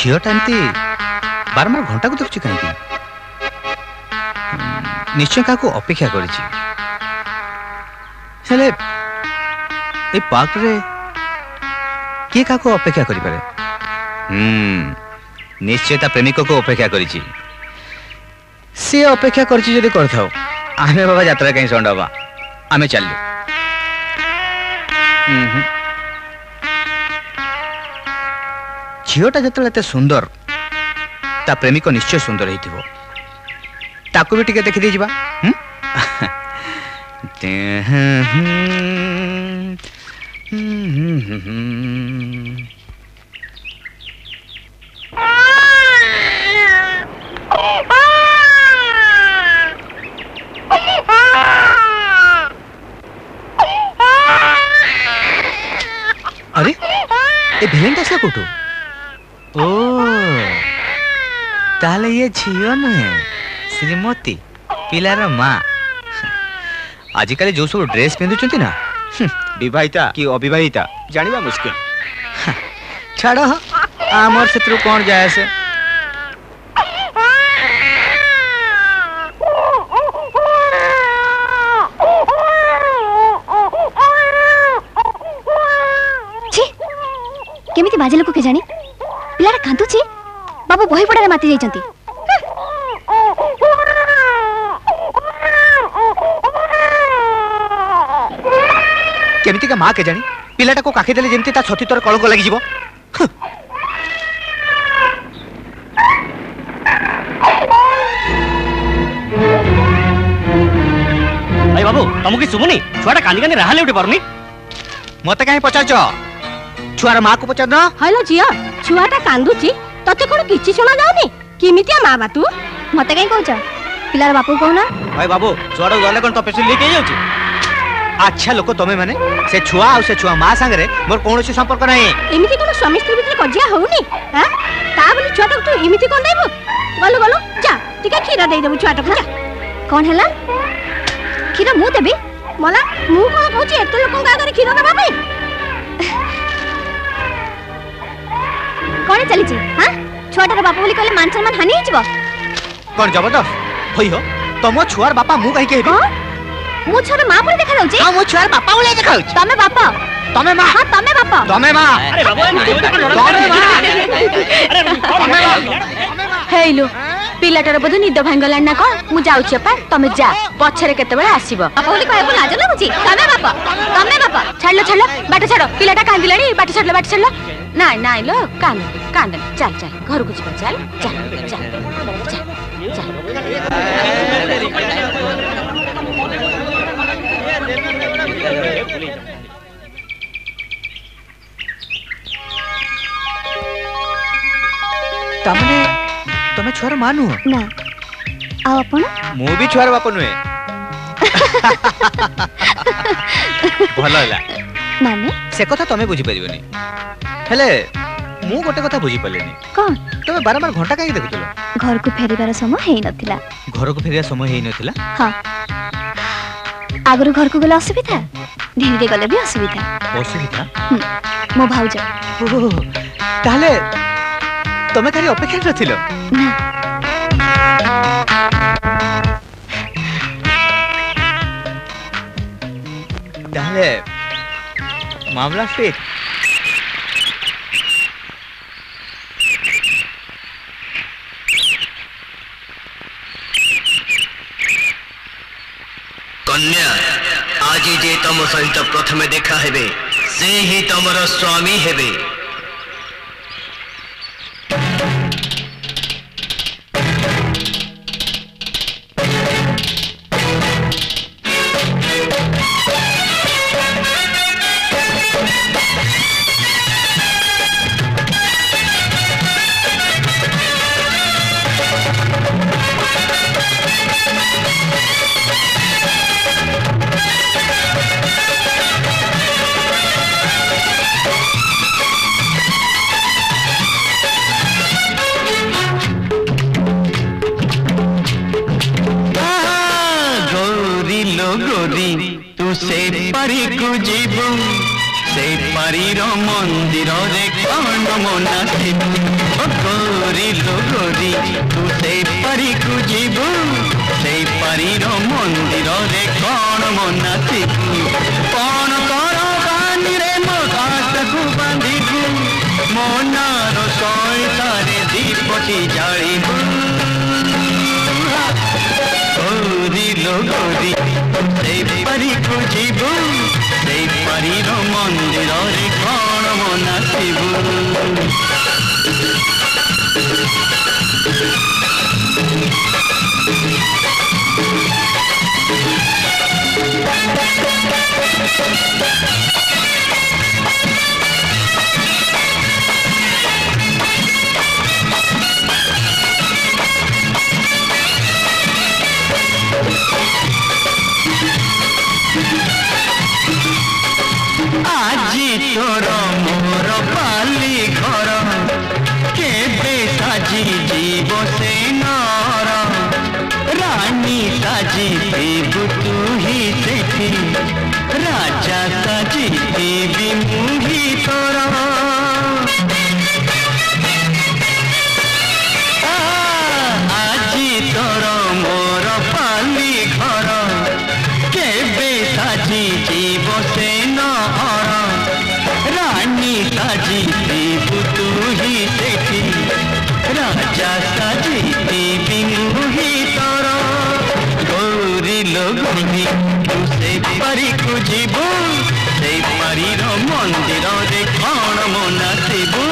Zeta एमती बारंबार घंटा को देखुची कहीं निश्चय क्या अपेक्षा कर पार्क रे किए क्या अपेक्षा करें निश्चय ता प्रेमिक को अपेक्षा करी सी अपेक्षा करी कर आमे बाबा यात्रा कहीं संड हवा आमे चल झीटा जो सुंदर ता प्रेमिक निश्चय सुंदर हो ताकू भी टिके देखी दीजिबा अरे ए भिलेन से कोठो ओ ताले ये झियो नुहे श्रीमती पिलार माँ आजिकल जो सब ड्रेस पिंधुचंती ना विवाहिता कि अविवाहिता जानिबा मुश्किल छाड़ आमर से कौन जाए से केमिति बाजे लोक के जानी पिलारा कांदुची बाबू बही पड़ारे माती जाइचंती केमिति का माँ के जानी पिलाटा को काखी देले जेमती ता छती तोर कलंक लागि जीवो भाई बाबू तुमको कि सुबुनी छुआटा कांदी कांदी रहा ले उठे परनी मते काहे पचारछ छुआर माँ को पचार न हेलो जिया छुआटा कांदुची तते कोन किछि सुना जाउनी केमितिया माँ बा तू मते काहे कहउछ पिलार बापू कहना भाई बाबू छुआटा गले कोन तो पेशल लेके जाउची अच्छा लोक तमे माने से छुआ आ से छुआ माँ संगे मोर कोनोसी संपर्क नाही एमिति कोन स्वामी स्त्री भीतर कजिया होउनी हां ता बोली छुआटा तू एमिति कोन देबो गलो गलो जा टिके खीरा दे देबो छुआटा को जा कोन हला खीरा मु देबी मला मु कोन कहउची एते लोकन का करे खीरा देबा पे कोन चली छी हां छुआटार बापू बोली कहले मान सम्मान हानि हिजबो कोन जबरदस्त होई हो तमो छुआर बापा मु कहि के मु छुआर मां बोली देखा जाउची हां मु छुआर बापा बोली देखा जाउची तमे बापा तमे मां हां तमे बापा तमे मां अरे बाबू तमे मां हेलो पिलाटार बोध निद भांगला ना कोन मु जाउची पा तमे जा पछरे केते बेला आसीबो बापा बोली कहबो लाज लागुची तमे बापा छाड़लो छाड़लो बाटे छाड़ो पिलाटा कांदिलानी बाटे छाड़लो नाइ नाइ लो कांद चल चल घर को जीवा चल चल चल चल चल तमने तमे छुआर मानु ना आ अपन मु भी छुआर बाप नुए भलो होला माने से कथा तमे बुझी परिबनी हेले मु गोटे कथा बुझी पलेनी कोन तमे बारंबार घंटा काहे देखुतलो घर को फेरिबार समय हेई नथिला घर को फेरिया समय हेई नथिला हां आगरु घर को गले असुविधा धीरे गले भी असुविधा मो भाउज ताले तमे खाली अपेक्षा नथिलो ना ताले मामला फिट कन्या आज जे तम सहित प्रथम देखा हेबे से ही तमर स्वामी हेबे गोरी तू से परी को जीवू से पारीर मंदिर रे कौन मना शिबू गोरी लो गोरी तू से पारी को जीवू से पारीर मंदिर रे कौन मना शिबू कौन कर बानी रे मो हाथ को बांधिबू मनार सैतारे दीपटी जालिबू गोरी लो गोरी से पारी को जीवू से पारीर मंदिर रे कौन मना शिबू আজি তোর মোর পালি ঘর কেবে সাজি জীব সে নর রানী সাজি দেবু তুহি সেঠি রাজা সাজি দেবী মুহি তোর আজি তোর মোর পালি ঘর কেবে সাজি জীব সে নর রানী সাজি দেবু তুহি সেঠি রাজা সাজি দেবী মুহি তোর গৌরী লো গৌরী তু সে পারি কু জীবু সে পারির মন্দির রে কণ মনা শিবু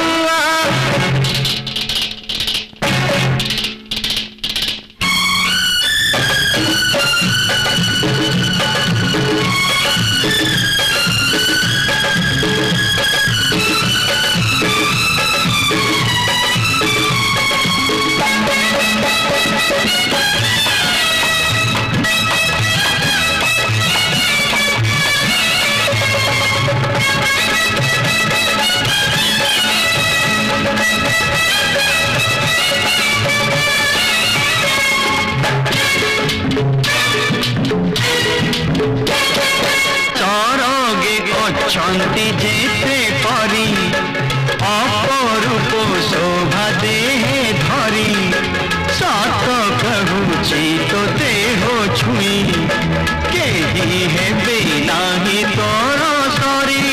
চরগে অছন্তি যেতে পরি অপরূপ শোভা দেহে ধরি সত কহুছি তো দেহ ছুঁই কেহি হেবে নাহি তোর সরি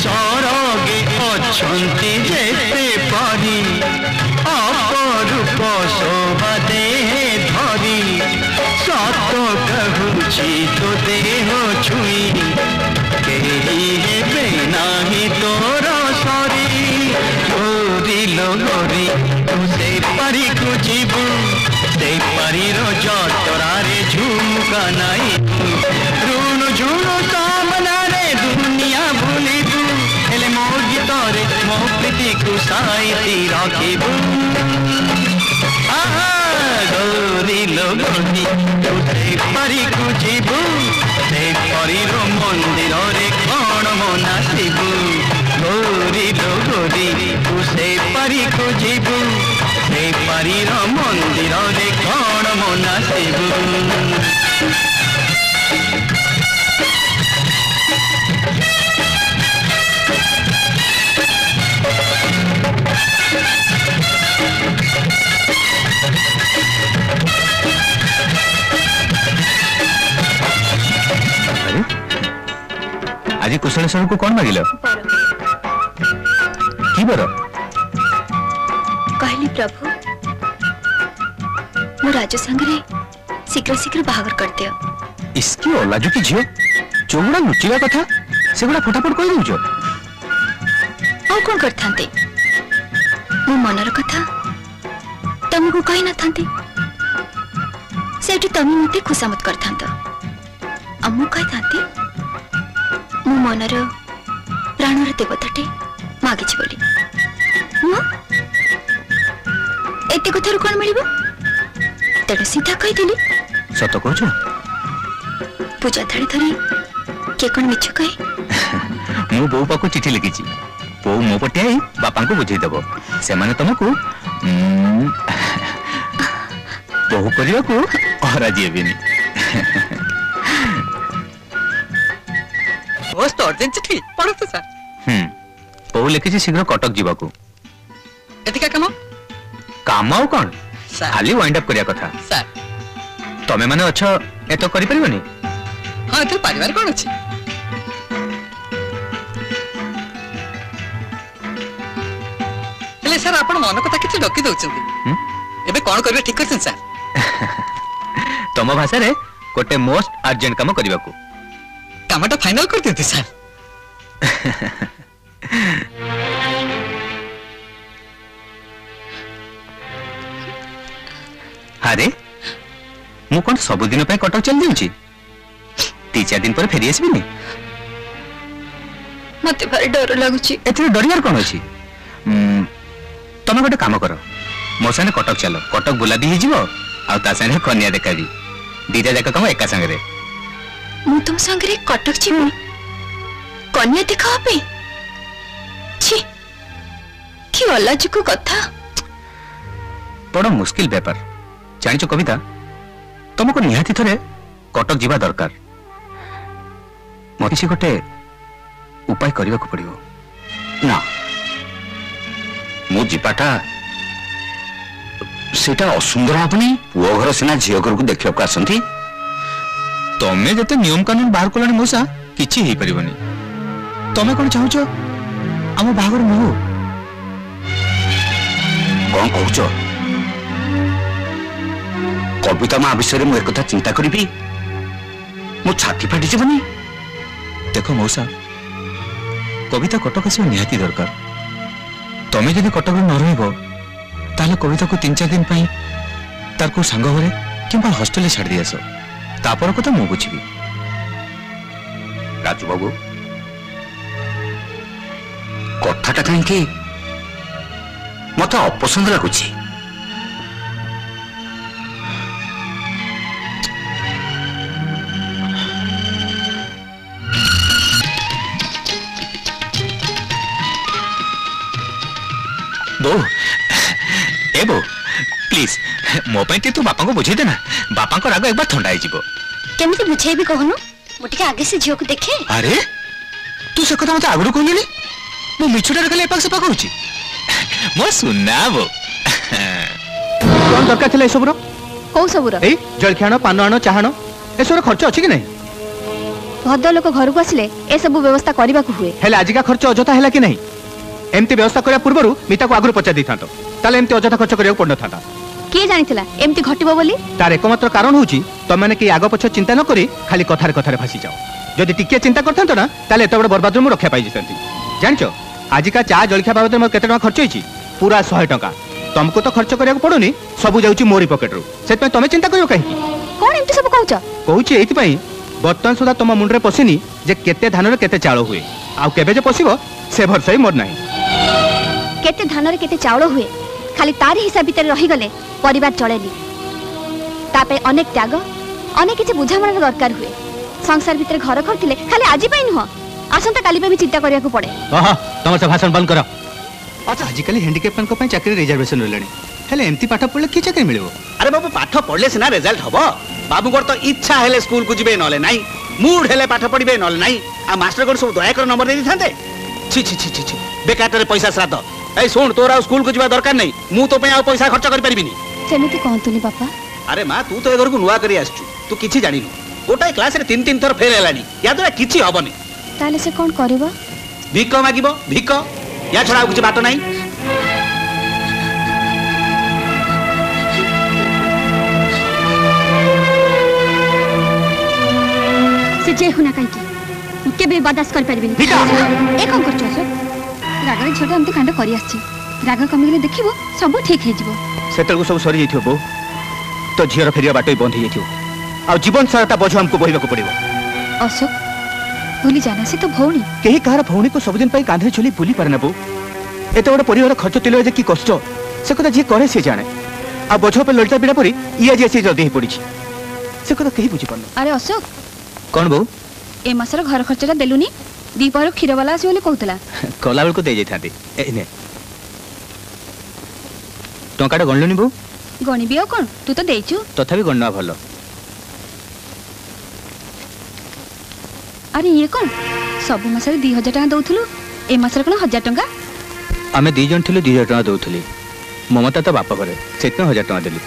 চরগে অছন্তি যেতে পরি অপরূপ শোভা দেহে ধরি সত কহুছি তো দেহ ছুঁই কেহি হেবে নাহি তোর সরি গৌরী লো গৌরী তু সে পারি কু জীবু সে পারির জতরারে ঝুমকা নাই ঋণ ঝুণ সামনারে দুনিয়া ভুলিবু হেলে মো গীতরে মো প্রীতি কু সাইতি রাখিবু গৌরী লো গৌরী তু সে পারি কু জীবু সে পারির মন্দির রে কণ মনা শিবু গৌরী লো গৌরী তু সে পারি কু জীবু সে পারির মন্দির রে কণ মনা শিবু आज कुशलेश्वर को कौन मागिल की बर कहली प्रभु मो राजू संगरे शीघ्र शीघ्र बाहागर कर दियो इसकी ओलाजु की झियो चौगुड़ा लुचिला कथा सेगुड़ा फटाफट कह दउजो और कौन करथांते मो मनर कथा तुमको कही न थांते सेठी तमी मते खुशामत करथांत अम्मु कही थांते मो मनर प्राणर देवताटे मागिछि बोली एते कथार कौन मिलिबो तेणु सीधा कहीदेली सत कहछ पूजा थाली धरी के कौन मिछ कहे मु बो पाको चिठी लिखिछि बो मो पटे आई बापा को बुझेई देबो से माने तुमको बहु करिया को और राजी हेबिनी अर्जेंट चिठी पढ़तु सर बोहू लिखी शीघ्र कटक जीवाकू एतिका काम काम आउ कौन सर खाली वाइंड अप करिया कथा सर तमे माने अच्छो एतो करि परिबनी हाँ एथर परिवार कौन अछि हेले सर आपण मन कथा किछि डकी दउचंती एबे कोन करबे ठीक करछन सर तम भाषा रे गोटे मोस्ट अर्जेंट काम करिवाकू कामटा फाइनल कर देते सर अरे मु कौन सबुदिन कटक चल जाऊँ 3-4 दिन पर फेरी आसबिनी मते भारी डर लागुची एथरे डरियार कोन अछि तमे गोटे काम कर मो साने कटक चलो कटक बुला भी हिजिवो आ ता साने कन्या देखाबी दीटा जाक काम एका संग रे मु तुम संग रे कटक छी कन्या देखा पे छी की अलाजको कथा बड़ा मुश्किल पेपर जानिचो कविता तुमको निहाती थरे कटक जीवा दरकार मते गोटे उपाय करने को पड़ो ना मो जीवाटा सेटा असुंदर हेनी पुओ घर सीना झील घर को देखा आसती तमे जते नियम कानून बाहर कलानी मौसा किछि हेई परिबनी तमे कोन चाहुचो आम बाहागर नुहो कौन कहूच कविता माँ विषय में एक चिंता करी मो छाती फाटी जीवनी देखो मौसा कविता कटक आसवा निहाती दरकार तमे जदि कटक न रहिबो ताले कविता को 3-4 दिन पई तार को सांग घरे किंबा हॉस्टल छाड़ दी आसो तापर कथा मु बुझिबी राजू बाबू कथाटा कहीं मत अपसंद लगुच बो ए बो प्लीज मो पे तू बापा को बुझे देना बापा को राग एक बार ठंडा हो केमिति बुझेबी कहनु मोटिके आगे से झियो को देखे अरे तू से कथा मत आगु कहली मो मिछुटा खाली एपाक सेपाक होची मो सुना बो कोन दरकार थले सबरो को सबरो ए जलखानो पानो आनो चाहानो ए सबरो खर्च अछि कि नहीं भद्र लोक घर को आसिले ए सब व्यवस्था करबा को हुए हेले आजिका खर्च अजथा हैला कि नहीं एमती व्यवस्था करिया पूर्वरु मिता को आगु पचा दिथांतो ताले एमती अजथा खर्च करिया पड़न थाता के जानिथिला एमती घटिबो बोली तार एकमात्र कारण होची त माने कि आगो पछ चिंता न करी खाली कथारे कथारे भासी जाओ जदि टिके चिंता करथांतो ना ताले एत बड़ बर्बाद मु रक्षा पाई जतंती जानचो आजिका चा जलखिया बाबद मोर केते टका खर्च होईची पूरा 100 टका तुमको तो खर्च करिया पड़ोनी सब जाउची मोरी पॉकेट रु सेत में तमे चिंता करियो काहे कोन एमती सब कहउचा कहउची एति पई बर्तन सुदा तुम मुंडरे पसिनी जे केते धान रे केते चाउल हुए आ केबे जे पसिबो से भरसई मोर नाही केते धान रे केते चाउल हुए खाली तारी हिसाब भीतर रही गले परिवार चलेनी तापे अनेक त्याग अनेक किछि बुझामणा दरकार हुए संसार भीतर घर करथिले खाली आजि पई नुह आसंता काली पे भी चिंता करिया को पड़े ओह तमर से भाषण बंद करो अच्छा आजिकली हैंडिकैप को पई चाकरी रिजर्वेशन रहलेनी हेले एमती पाठ पढ़ले की चाकरी मिलबो अरे बाबू पाठ पढ़ले सिना रिजल्ट हबो बाबू को तो इच्छा हेले स्कूल को जिबे नले नाही मूड हेले पाठ पढ़िबे नले नाही आ मास्टर को सब दया कर नंबर दे दिथांते छी छी छी छी बेकार रे पैसा श्राद्ध ए सुन तोरा स्कूल को जिबा दरकार नहीं मु तो पे आ पैसा खर्च कर परिबिनी सेमिति कहतुनी पापा अरे मां तू तो ए घर को नुआ करी आछू तू किछि जानिनु गोटाई क्लास रे 3-3 थर फेल हेलानी या तो किछि हबनी ताले से कोन करबो भिक मागिबो भिक या छडा कुछ बात नहीं से जे हुना काई के बे बर्दाश्त कर परबिनी ए कोन करछो सो रागरे छोटा हमते कांड करी आछि राग कमी गेले देखिबो सब ठीक हे जिवो सेतल को सब सरी जइथियो बो तो झियर फेरिया बाटो बंद हे जइथियो आ जीवन साराटा बोझ हमको बोहिबा को पड़िबो अशोक भूली जाना से तो भौणी केही कहार भौणी को सब दिन पई कांधे झुली भूली पारे नबो एते बड़ परिवार खर्च तिलो जे की कष्ट से कथा जे करे से जाने आ बोझ पे ललटा पीड़ा परी इया जे से जल्दी हे पड़ी से कथा केही बुझी पड़न अरे अशोक कोन बो ए मासर घर खर्चटा देलुनी दीपर खीर वाला आसी बोली कहतला कला बेल को दे जाई थांती ए ने टंकाटा गणलुनी बो गणिबी आ कोन तू तो देइछु तथापि गणना भलो अरे ये कौन सब मासरे 2000 टका दउथुलु ए मासरे कोन 1000 टका आमे 2 जन थिलु 2000 टका दउथली ममता तो बापा घरे सेत 1000 टका देली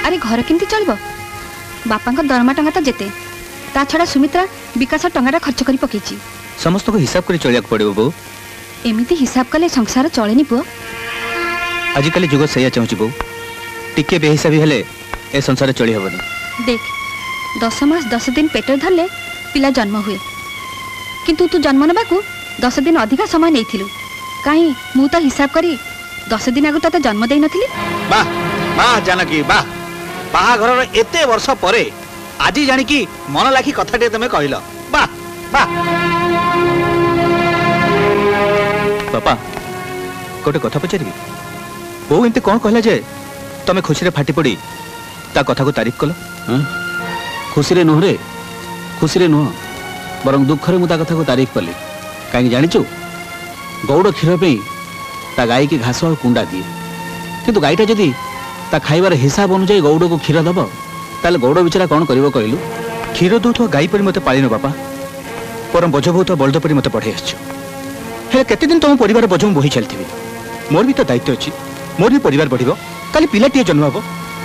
अरे घर केमती चलबो बापा को दरमा टका तो जेते ता छडा सुमित्रा विकास टंगाटा खर्च करी पकेची समस्त को हिसाब करी चलिया पड़िबो बो एमिति हिसाब कले संसार चलेनी पुओ आजिकल जुग सैया चाहूची बो टिके बेहिसाबी हेले ए संसार चली हबनी देख 10 मास 10 दिन पेटर धरले पिला जन्म हुए किंतु तू जन्म नबाकू 10 दिन अधिका समय नेथिलु काई मु तो हिसाब करी 10 दिन आगु तते जन्म देई नथिली वाह वाह जानकी वाह बाहाघर एते वर्ष परे आज जानिकी मन लाखी कथाटे तुम कहल वाह वाह पापा गोटे कथा पचारि बो एमती कौन कहला जे तमे खुशी रे फाटी पड़ी ता कथा को तारीफ कल खुशी रे नुह बरं दुख रे मुता कथा को तारीफ कली कहीं जानिचु गौड़ क्षीर पे ता गाई की घास और कुंडा दिए किंतु गाईटा जदि ता खाइबार हिसाब अनुसार गौड़ को क्षीर दब ताले गौड़ बिचारा कौन करिवो कहलु क्षीर दौथुआ गाई परी मते पालिनो बापा परम बोझ बहुत बलद परी मते पढ़े आछो हेले केते दिन तुम परिवार बोझ बोही चलथिबी मोर भी तो दायित्व अछि मोर भी परिवार बढ़िबो काली पिलाटिए जन्म हबो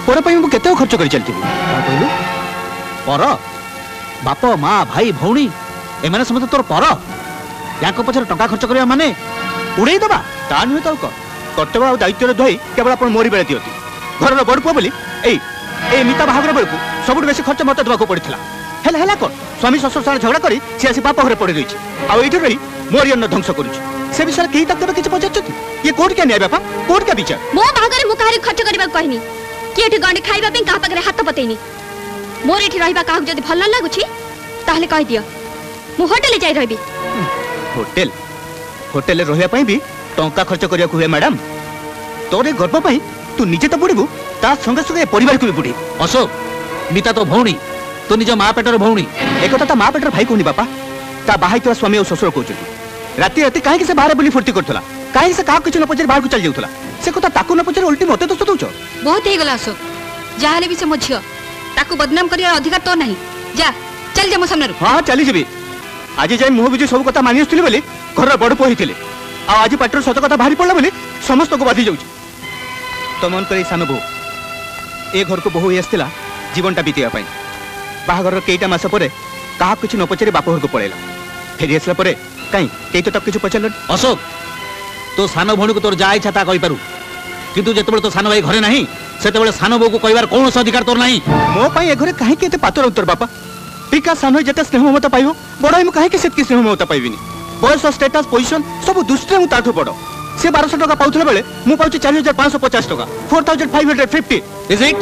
पर पई मु केते खर्च करी चलथिबी कहलु पर बाप माँ भाई भौणी एमाने समस्त तोर पर याको पछर टंका खर्च करिया माने उड़ेई दबा ता नुहे तो कर्तव्य आ दायित्व धोई केवल अपन मोरी बेले दियती घर बड़ पुआ बोली ए मिता बाहागर बेलू सब बेसी खर्च मत देवाक पड़ता है कौन स्वामी ससुर साथ झगड़ा करी सी आसी बाप घरे पड़ी रही आईटी रही मोरी अन्न ध्वंस करुच्ची से विषय कहीं तक तब किसी पचार ये कोर्ट क्या न्याय बापा कोर्ट क्या विचार मो बाहागर मु काहरी खर्च करबा कहनी कि एठी गंडे खाइबा पे कहा पाखरे हाथ पतेनी मोर एठी रहिबा काहू जदी भल न लागुची ताहले कहि दियो मु होटल जाई रहबी होटल होटल रहिया पई भी टंका खर्च करिया हुए मैडम तोरे गर्व पई तू निजे तो बुड़बू ता संगे संगे परिवार को भी बुड़ी अशोक मिता तो भौणी तो निज माँ पेटर भौणी एक ता माँ पेटर भाई कहनी बापा ता बाहाई तो स्वामी और ससुर कहते राति राति कहीं से बाहर बुली फुर्ती करथला कहीं से काहा किछु न पचर बाहर को चल जाउथला से कथा ताकू न पचर उल्टी मते दोस्त दउछ बहुत हे गला अशोक जाहले भी से मझियो ताकू बदनाम करिया अधिकार तो नहीं जा चल जा मो सामने हां चली जेबी आज जाय मुह बिजु सब कथा मानि आछथिले बोली घर बड़ पो हिथिले आ आज पाटर सत कथा भारी पड़ला बोली समस्त को बाधी जाउछ तो मन करे सानो बो ए घर को बहु आसला जीवनटा बीतिया पाई बाहागर केईटा मास परे कहा किछु न पचरे बाप घर को पळेला फेरी आसला परे कहीं कई तो तब किछु पचरल अशोक तो सान भौणी को तोर जा इच्छा ता कहि पारु किंतु जेतेबेले तो सान भाई घरे नाही सेतेबेले सान बो को कहबार कोन अधिकार तोर नाही मो पई ए घरे काहे केते पातर उत्तर बापा पिका सान जते स्नेह ममता पाइबो बड़ हम काहे के सेत की स्नेह ममता पाइबिनी बयस स्टेटस पोजीशन सब दुष्टे मु ताठो पड़ से 1200 टका पाउथले बेले मु पाउची 4550 टका 4550 इज इट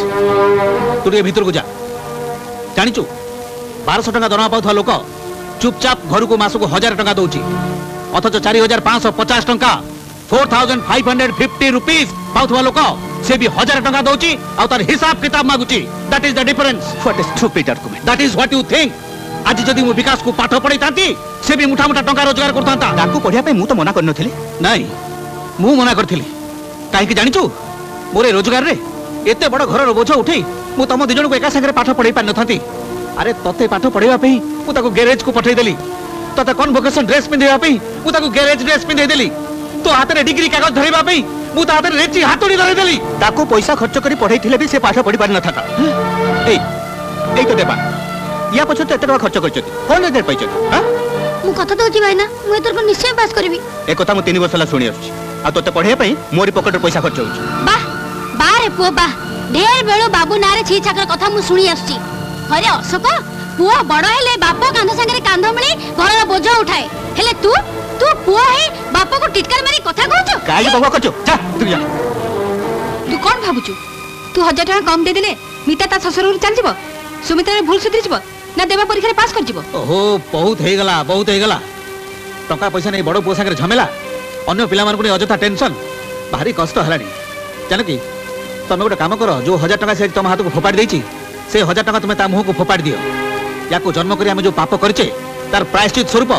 तू ये भीतर को जा जानिचु 1200 टका दरमा पाउथवा लोक चुपचाप घर को मास को 1000 टका दउची अथच 4550 टका 4550 रुपीस पाउथवा लोक से भी 1000 टका दउची आ तार हिसाब किताब मागुची that is the difference what is stupid argument that is what you think आज जदि मु विकास को पाठ पढ़ाई तांती से भी मुठा मुठा टका रोजगार करतांता ताकू पढ़िया पे मु तो मना करनथली नहीं मु मना करथिली काहे कि जानिचु मोरे रोजगार रे एते बड़ घर बोझ उठे मु तम दि जन को एका संगे पाठ पढ़ाई पार नथांती अरे तते पाठ पढ़ाइबा पे मु ताको गैरेज को पठै देली तते कन्वोकेशन ड्रेस पिंधैबा पे मु ताको गैरेज ड्रेस पिंधै देली तो हाथ रे डिग्री कागज धरैबा पे मु ता हाथ रे रेची हातोड़ी धरै देली ताको पैसा खर्च करी पढ़ाई थिले भी से पाठ पढ़ी पार नथाता ए तो देबा या पछ तो एते टका खर्च करछती कोन रे पैछती हां मु कथा दोची भाई ना मु एतर पर निश्चय पास करबी ए कथा मु 3 वर्ष ला सुनी आछी आ तोते पढ़े पई मोरी पॉकेट रे पैसा खर्च होउची बा बारे पुओ बा ढेर बेलो बाबू नारे छी छाकर कथा मु सुनी आछी अरे अशोक पुओ बड़ हेले बाप कांध संगे कांध मिली घर बोझ उठाए हेले तू पुओ है बाप को टिटकर मारी कथा कहू काई बाबा कचो जा तू कौन भाबुचु तू 1000 टका कम दे देले मिता ता ससुर चल जीव सुमित्रा भूल सुधरी जीव ना देवा परीक्षा पास कर जीव ओहो बहुत हे गला टका पैसा नहीं बड़ पो संगे झमेला अन्य पिला मानकु ने अजथा टेंशन भारी कष्ट हलानी जान कि तमे गोटे काम कर जो 1000 टका से तुम हाथ को फोपाड़ देछि से 1000 टका तुम ता मुह को फोपाड़ दियो याको जन्म करी हम जो पाप करचे तार प्रायश्चित स्वरूप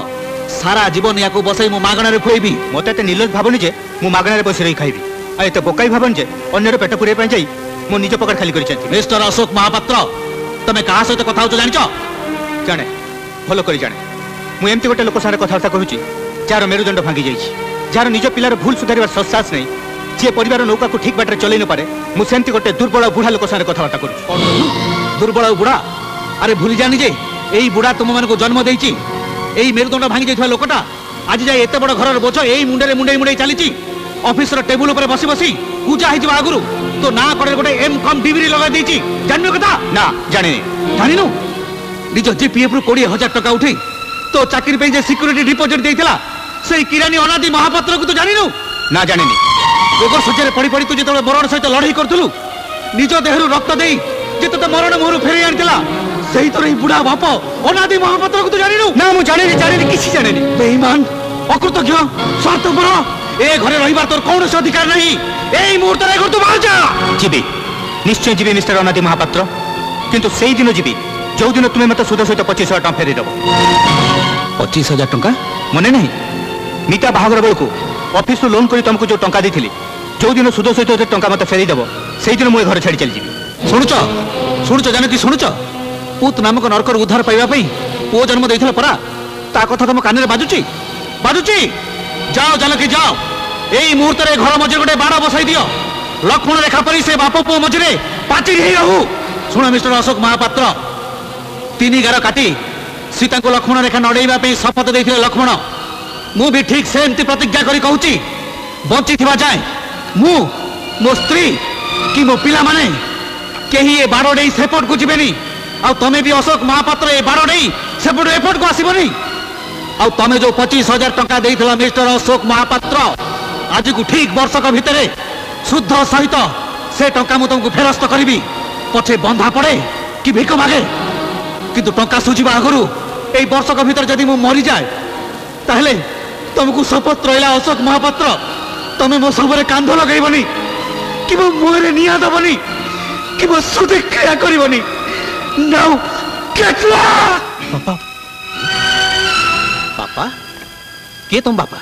सारा जीवन याको बसई मु मागणा रे खुएबी मते ते निर्लज भाबनी जे मु मागणा रे बसि रही खाइबी आ एते बोकाई भाबन जे अन्य रे पेट पुरे पय जाई मु निज पकड़ खाली करि चंती मिस्टर अशोक महापात्र तमे कहा सहित कथा हो जानिचो जाने भलो करी जाने ମୁଁ ଏମିତି ଗୋଟେ ଲୋକ ସାଙ୍ଗରେ କଥାବାର୍ତ୍ତା କରୁଛି ଯାହାର ମେରୁଦଣ୍ଡ ଭାଙ୍ଗି ଯାଇଛି, ଯାହାର ନିଜ ପିଲାର ଭୁଲ ସୁଧାରିବାର ସତ୍ସାହସ ନାହିଁ, ଯିଏ ପରିବାର ନୌକାକୁ ଠିକ୍ ବାଟରେ ଚଲେଇ ନପାରେ, ମୁଁ ସେମିତି ଗୋଟେ ଦୁର୍ବଳ ବୁଢ଼ା ଲୋକ ସାଙ୍ଗରେ କଥାବାର୍ତ୍ତା କରୁଛି। ଦୁର୍ବଳ ବୁଢ଼ା? ଆରେ ଭୁଲି ଜାନି ଯେ ଏଇ ବୁଢ଼ା ତୁମମାନଙ୍କୁ ଜନ୍ମ ଦେଇଛି। ଏଇ ମେରୁଦଣ୍ଡ ଭାଙ୍ଗି ଯାଇଥିବା ଲୋକଟା ଆଜି ଯାଏ ଏତେ ବଡ଼ ଘରର ବୋଝ ଏଇ ମୁଣ୍ଡରେ ମୁଣ୍ଡେଇ ଚାଲିଛି। ଅଫିସର ଟେବୁଲ ଉପରେ ବସି ବସି ପୂଜା ହେଇଯିବା ଆଗରୁ ତୋ ନା କଡ଼ରେ ଗୋଟେ M.Com ଡିଗ୍ରୀ ଲଗାଇ ଦେଇଛି। ଜାଣିନୁ କଥା? ନା, ଜାଣିନି। ଜାଣିନୁ? ନିଜ GPFରୁ 20,000 ଟଙ୍କା ଉଠେଇ ତୋ ଚାକିରି ପାଇଁ ଯେ ସିକ୍ୟୁରିଟି ଡିପୋଜିଟ୍ ଦେଇଥିଲା ସେଇ କିରାନୀ ଅନାଦି ମହାପାତ୍ରକୁ ତୁ ଜାଣିନୁ? ନା, ଜାଣିନି। ରୋଗ ଶଯ୍ୟାରେ ପଡ଼ି ପଡ଼ି ତୁ ଯେତେବେଳେ ମରଣ ସହିତ ଲଢ଼େଇ କରୁଥିଲୁ, ନିଜ ଦେହରୁ ରକ୍ତ ଦେଇ ଯେ ତୋତେ ମରଣ ମୁହଁରୁ ଫେରେଇ ଆଣିଥିଲା, ସେଇ ତୋର ଏଇ ବୁଢ଼ା ବାପ ଅନାଦି ମହାପାତ୍ରକୁ ତୁ ଜାଣିନୁ? ନା, ମୁଁ ଜାଣିନି, କିଛି ଜାଣିନି। ବେଇମାନ, ଅକୃତଜ୍ଞ, ସ୍ୱାର୍ଥପର, ଏ ଘରେ ରହିବାର ତୋର କୌଣସି ଅଧିକାର ନାହିଁ। এই মুহূর্তে ঘর তো বাহার যা। ଯିବି, ନିଶ୍ଚୟ ଯିବି ମିଷ୍ଟର ଅନାଦି ମହାପାତ୍ର, କିନ୍ତୁ ସେଇ ଦିନ ଯିବି ଯୋଉଦିନ ତୁମେ ମତେ ସୁଧ ସହିତ 25,000 ଟଙ୍କା ଫେରେଇ ଦେବ। 25,000 ଟଙ୍କା? ମନେ ନାହିଁ? ମିତା ବାହାଘର ବେଳକୁ ଅଫିସରୁ ଲୋନ୍ କରି ତମକୁ ଯୋଉ ଟଙ୍କା ଦେଇଥିଲି, ଯୋଉଦିନ ସୁଧ ସହିତ ଟଙ୍କା ମତେ ଫେରେଇ ଦେବ, ସେଇଦିନ ମୁଁ ଏ ଘର ଛାଡ଼ି ଚାଲିଯିବି। ଶୁଣୁଛ ଜାନକୀ, ଶୁଣୁଛ? ପୁତ ନାମକ ନରକରୁ ଉଦ୍ଧାର ପାଇବା ପାଇଁ ପୁଅ ଜନ୍ମ ଦେଇଥିଲା ପରା, ତା କଥା ତମ କାନରେ ବାଜୁଛି? ଯାଅ ଜାନକୀ ଯାଅ, এই মুহূর্তে ঘর মধ্যে গোটে বাড় বসাই দিও। লক্ষ্মণ রেখা পরি সে বাপ পুয় মঝিরে পাচিরি হয়ে রহু। শুণ মিস্টর অশোক মহাপাত্র, 3 গার কাটি সীতাকে লক্ষ্মণ রেখা নড়াইবা শপথ দিয়ে লক্ষ্মণ। মু বি ঠিক সেমতি প্রতিজ্ঞা করে কହୁছি, বঞ্চি থিবা যায় মু, মো স্ত্রী কি মো পিলা মানে কেহি এ বাড় ডেই সেপটকু যাবেনি। আর তুমি বি অশোক মহাপাত্র এ বাড় ডেই সেপট এপটকু আসবনি। আর তুমি যে 25,000 টঙ্কা দিয়েছিল মিস্টর অশোক মহাপাত্র, आज को ठीक वर्षक भितर शुद्ध सहित से टंका मु तुमको फेरस्त करी। पछे बंधा पड़े कि भिक मागे, किंतु टंका सुझिबा आगु ए वर्षक भितर जदि मु मरी जाए ताहले तुमको शपथ रहा अशोक महापात्र, तुम मो सबरे कांध लगेबनी कि मो मुहरे निया दबनी कि मो सुधि क्रिया करबनी। Now get lost. पापा पापा के तुम बापा?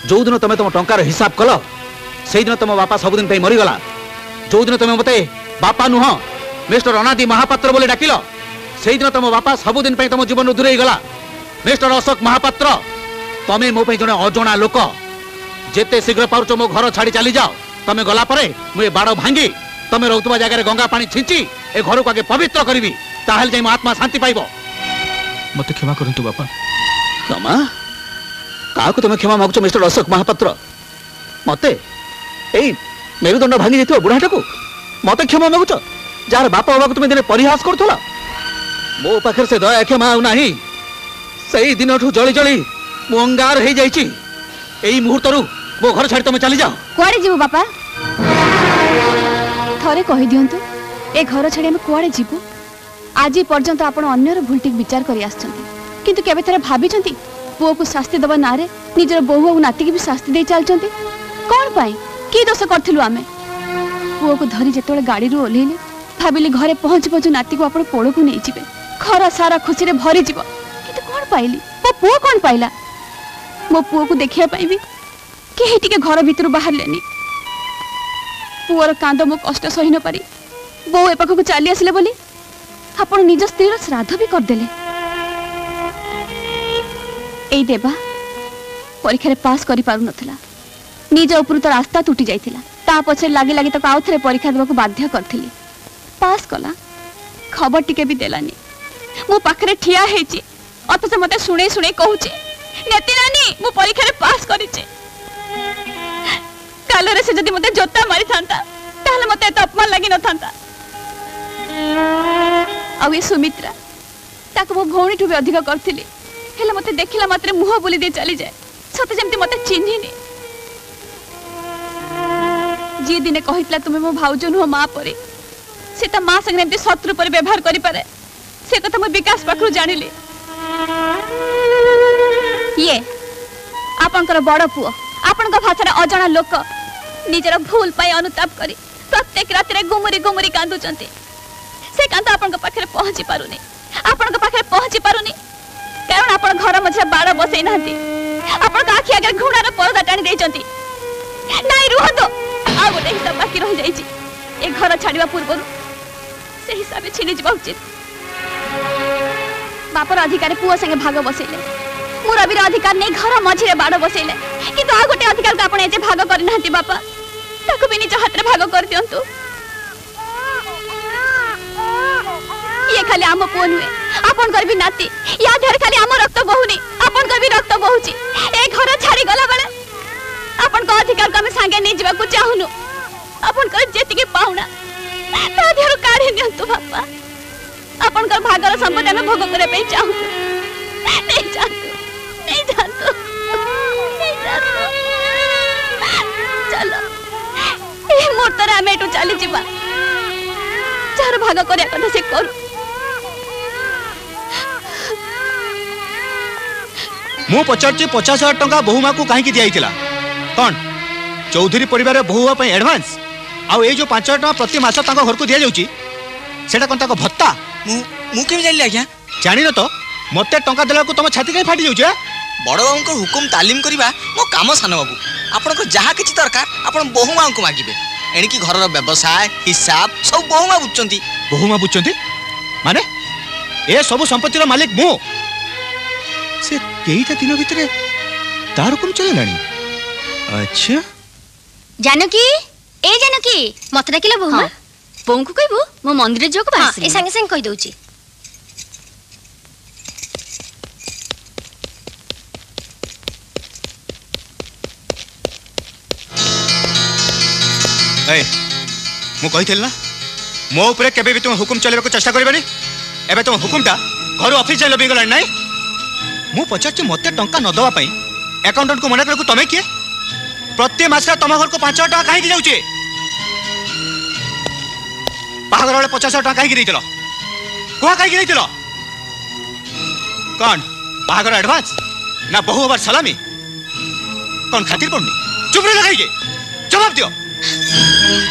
जो दिन तुम तुम टंकार हिसाब कल से दिन तुम बापा सबुदिन मरीगला। जो दिन तुम मत बापा नुह मिस्टर अनादि महापात्र बोले डाकिल, से दिन तुम बापा सबुदिन तुम जीवन दूरे गला। मिस्टर अशोक महापात्र, तुम्हें मो जड़े अजणा लोक, जिते शीघ्र पार्छ मो घर छाड़ी चली जाओ। तुम गला परे मुझे बाड़ भांगी तुम रोकवा जगह गंगा पानी छिंची ए घर को आगे पवित्र करी, ताहले जाई मो आत्मा शांति पाइब। मत क्षमा करंतु बापा। क्षमा? काकु तुम क्षमा मागुच मिस्टर अशोक महापात्र? मते ए मेरुदंड भांगी जाइथिबा बुढ़ाटा को मते क्षमा मागुच? जार बापा बाबा को तुम दिन परिहास करथला। मो पाखर से दया क्षमा आउ नाही। सही दिन जली जली मो अंगार हो जाइछि। एई मुहूर्तरु मो घर छाड़ी तुम चली जाओ। कुआडे जीवु बापा? थरे कहि दियंतु ए घर छाड़ी हम कुआडे जीवु? आज पर्यंत आपण अन्यर भूलटिक विचार करि आछंती, किंतु केबे थरे भाबिचंती पुओ को शास्ति दबा नारे निजर बहु और नाती की भी शास्ति दे चलचंती? कौन पाई की दोष करथिलु आमे? पुओ को धरी जेतोले गाड़ी रु ओलेली भाबिली घरे पहुंच पहुंच नाती को आपण कोड़ को नहीं जिवे, घर सारा खुशी रे भरी जीव। किंतु कौन पाइली? मो पुओ कौन पाइला? मो पुओ को देखिया पाइबी केही टिके घर भीतर बाहर लेनी। पुओर कांद मो कष्ट सही न पारी बो ए पाखो को चली आसिले बोली आपण निज स्त्रीर श्राद्ध भी कर देले। एई देवा परीक्षा पास करि पारु नथिला, निज ऊपर तार आस्था टूटी जाइथिला। ता पछे लागी लागी तक आउ थरे परीक्षा देबाक बाध्य करथिली। पास कला, खबर टिके भी देलानी। मो पाखरे ठिया हेची अथच मते सुणे सुणे कहूची नेति नानी मो परीक्षा रे पास करिचे। कालरे से जदि मते जोता मारि थांता ताहले मते त अपमान लागि न थांता। आ ए सुमित्रा ताको मो भौणी ठु भी अधिक करथिली, हेले मते देखिला मात्रे मुह बोली दे चली जाए, सते जेमती मते चिन्हिनी। जी दिने कहितला तुमे मो भाउज नुह मां परे, से त मां संगे एमती शत्रु पर व्यवहार करि पारे, से कथा मो विकास पाखरु जानिली। ये आपनकर बड़ पुओ आपनका भाषार अजणा लोक निजर भूल पाई अनुताप करी प्रत्येक रात्रे गुमुरी गुमुरी कांदुचंती। से कांद आपनका पाखरे पहुंची पारुनी, आपनका पाखरे पहुंची पारुनी कारण आपण घर मझे बाड़ बसई नांती। आपण आखि आगे घुणार परदा टाणी देइचंती। नाई रुहतो, आ गोटे हिसाब बाकी रहि जाइछि। ए घर छाड़िबा पूर्वरु से हिसाब छिनि जिबा उचित। बापर अधिकार पुओ संगे भाग बसैले मु रविर अधिकार नहीं घर मझिरे बाड़ बसैले किंतु आ गोटे अधिकार को आपण एजे भाग करनाहंती बापा ताको भी निज हाथ रे भाग कर दियंतु ये खाली आम पुओ नुहे आपण कर भी नाती या धर खाली आम रक्त बहुनी आपण कर भी रक्त बहुची ए घर छाड़ी गला बेले आपण को अधिकार को हम संगे नहीं जीवा को चाहुनु आपण कर जेति के पाउना ता धर काढी नियंतु बापा आपण कर भागर संपत्ति हम भोग करे पे चाहू नहीं जानतु नहीं जानतु नहीं जानतु चलो ए मोटर हम एटू चली जीवा चार भाग करे कथा से करू मु पचारची 50,000 टंका बहुमा को काहे की दियाइतिला कोन चौधरी परिवार बहुवा पे एडवांस आ ए जो 5,000 टंका प्रति मास तांको घर को दिया जाउची सेटा कोन ताको भत्ता मु केम जानिली आज्ञा जानि न तो मते टंका देला को तुम छाती काहे फाटी जाउची बड़ बाबू को हुकुम तालीम करिबा मो काम सान बाबू आपन को जहा किछि दरकार आपन बहुमा को मागिबे एणी की घर रो व्यवसाय हिसाब सब बहुमा बुझचंती बहुमा बुझचंती माने ए सब संपत्ति रो मालिक मु से केईटा दिन भितरे तार हुकुम चलेलानी अच्छा जानकी ए जानकी मत डाकिला बहुमा बों को कहबो मो मंदिर जो को बास ए संगे संग कहि दउची ए मु कहिथिल ना मो ऊपर केबे भी तुम हुकुम चलेबे को चेष्टा करबेनी एबे तुम हुकुमटा घर ऑफिस जाय लबी गलानी नाही मु पचारची मते टंका न दवा पई अकाउंटेंट को मना करको तमे किए प्रति मास तुम घर को 5,000 टका काहे की जाउची बाहागर वाले 50,000 टका काहे की देइतलो कोहा काहे की देइतलो कौन बाहागर एडवांस ना बहु बार सलामी कौन खातिर पड़नी चुप रे लगाई के जवाब दियो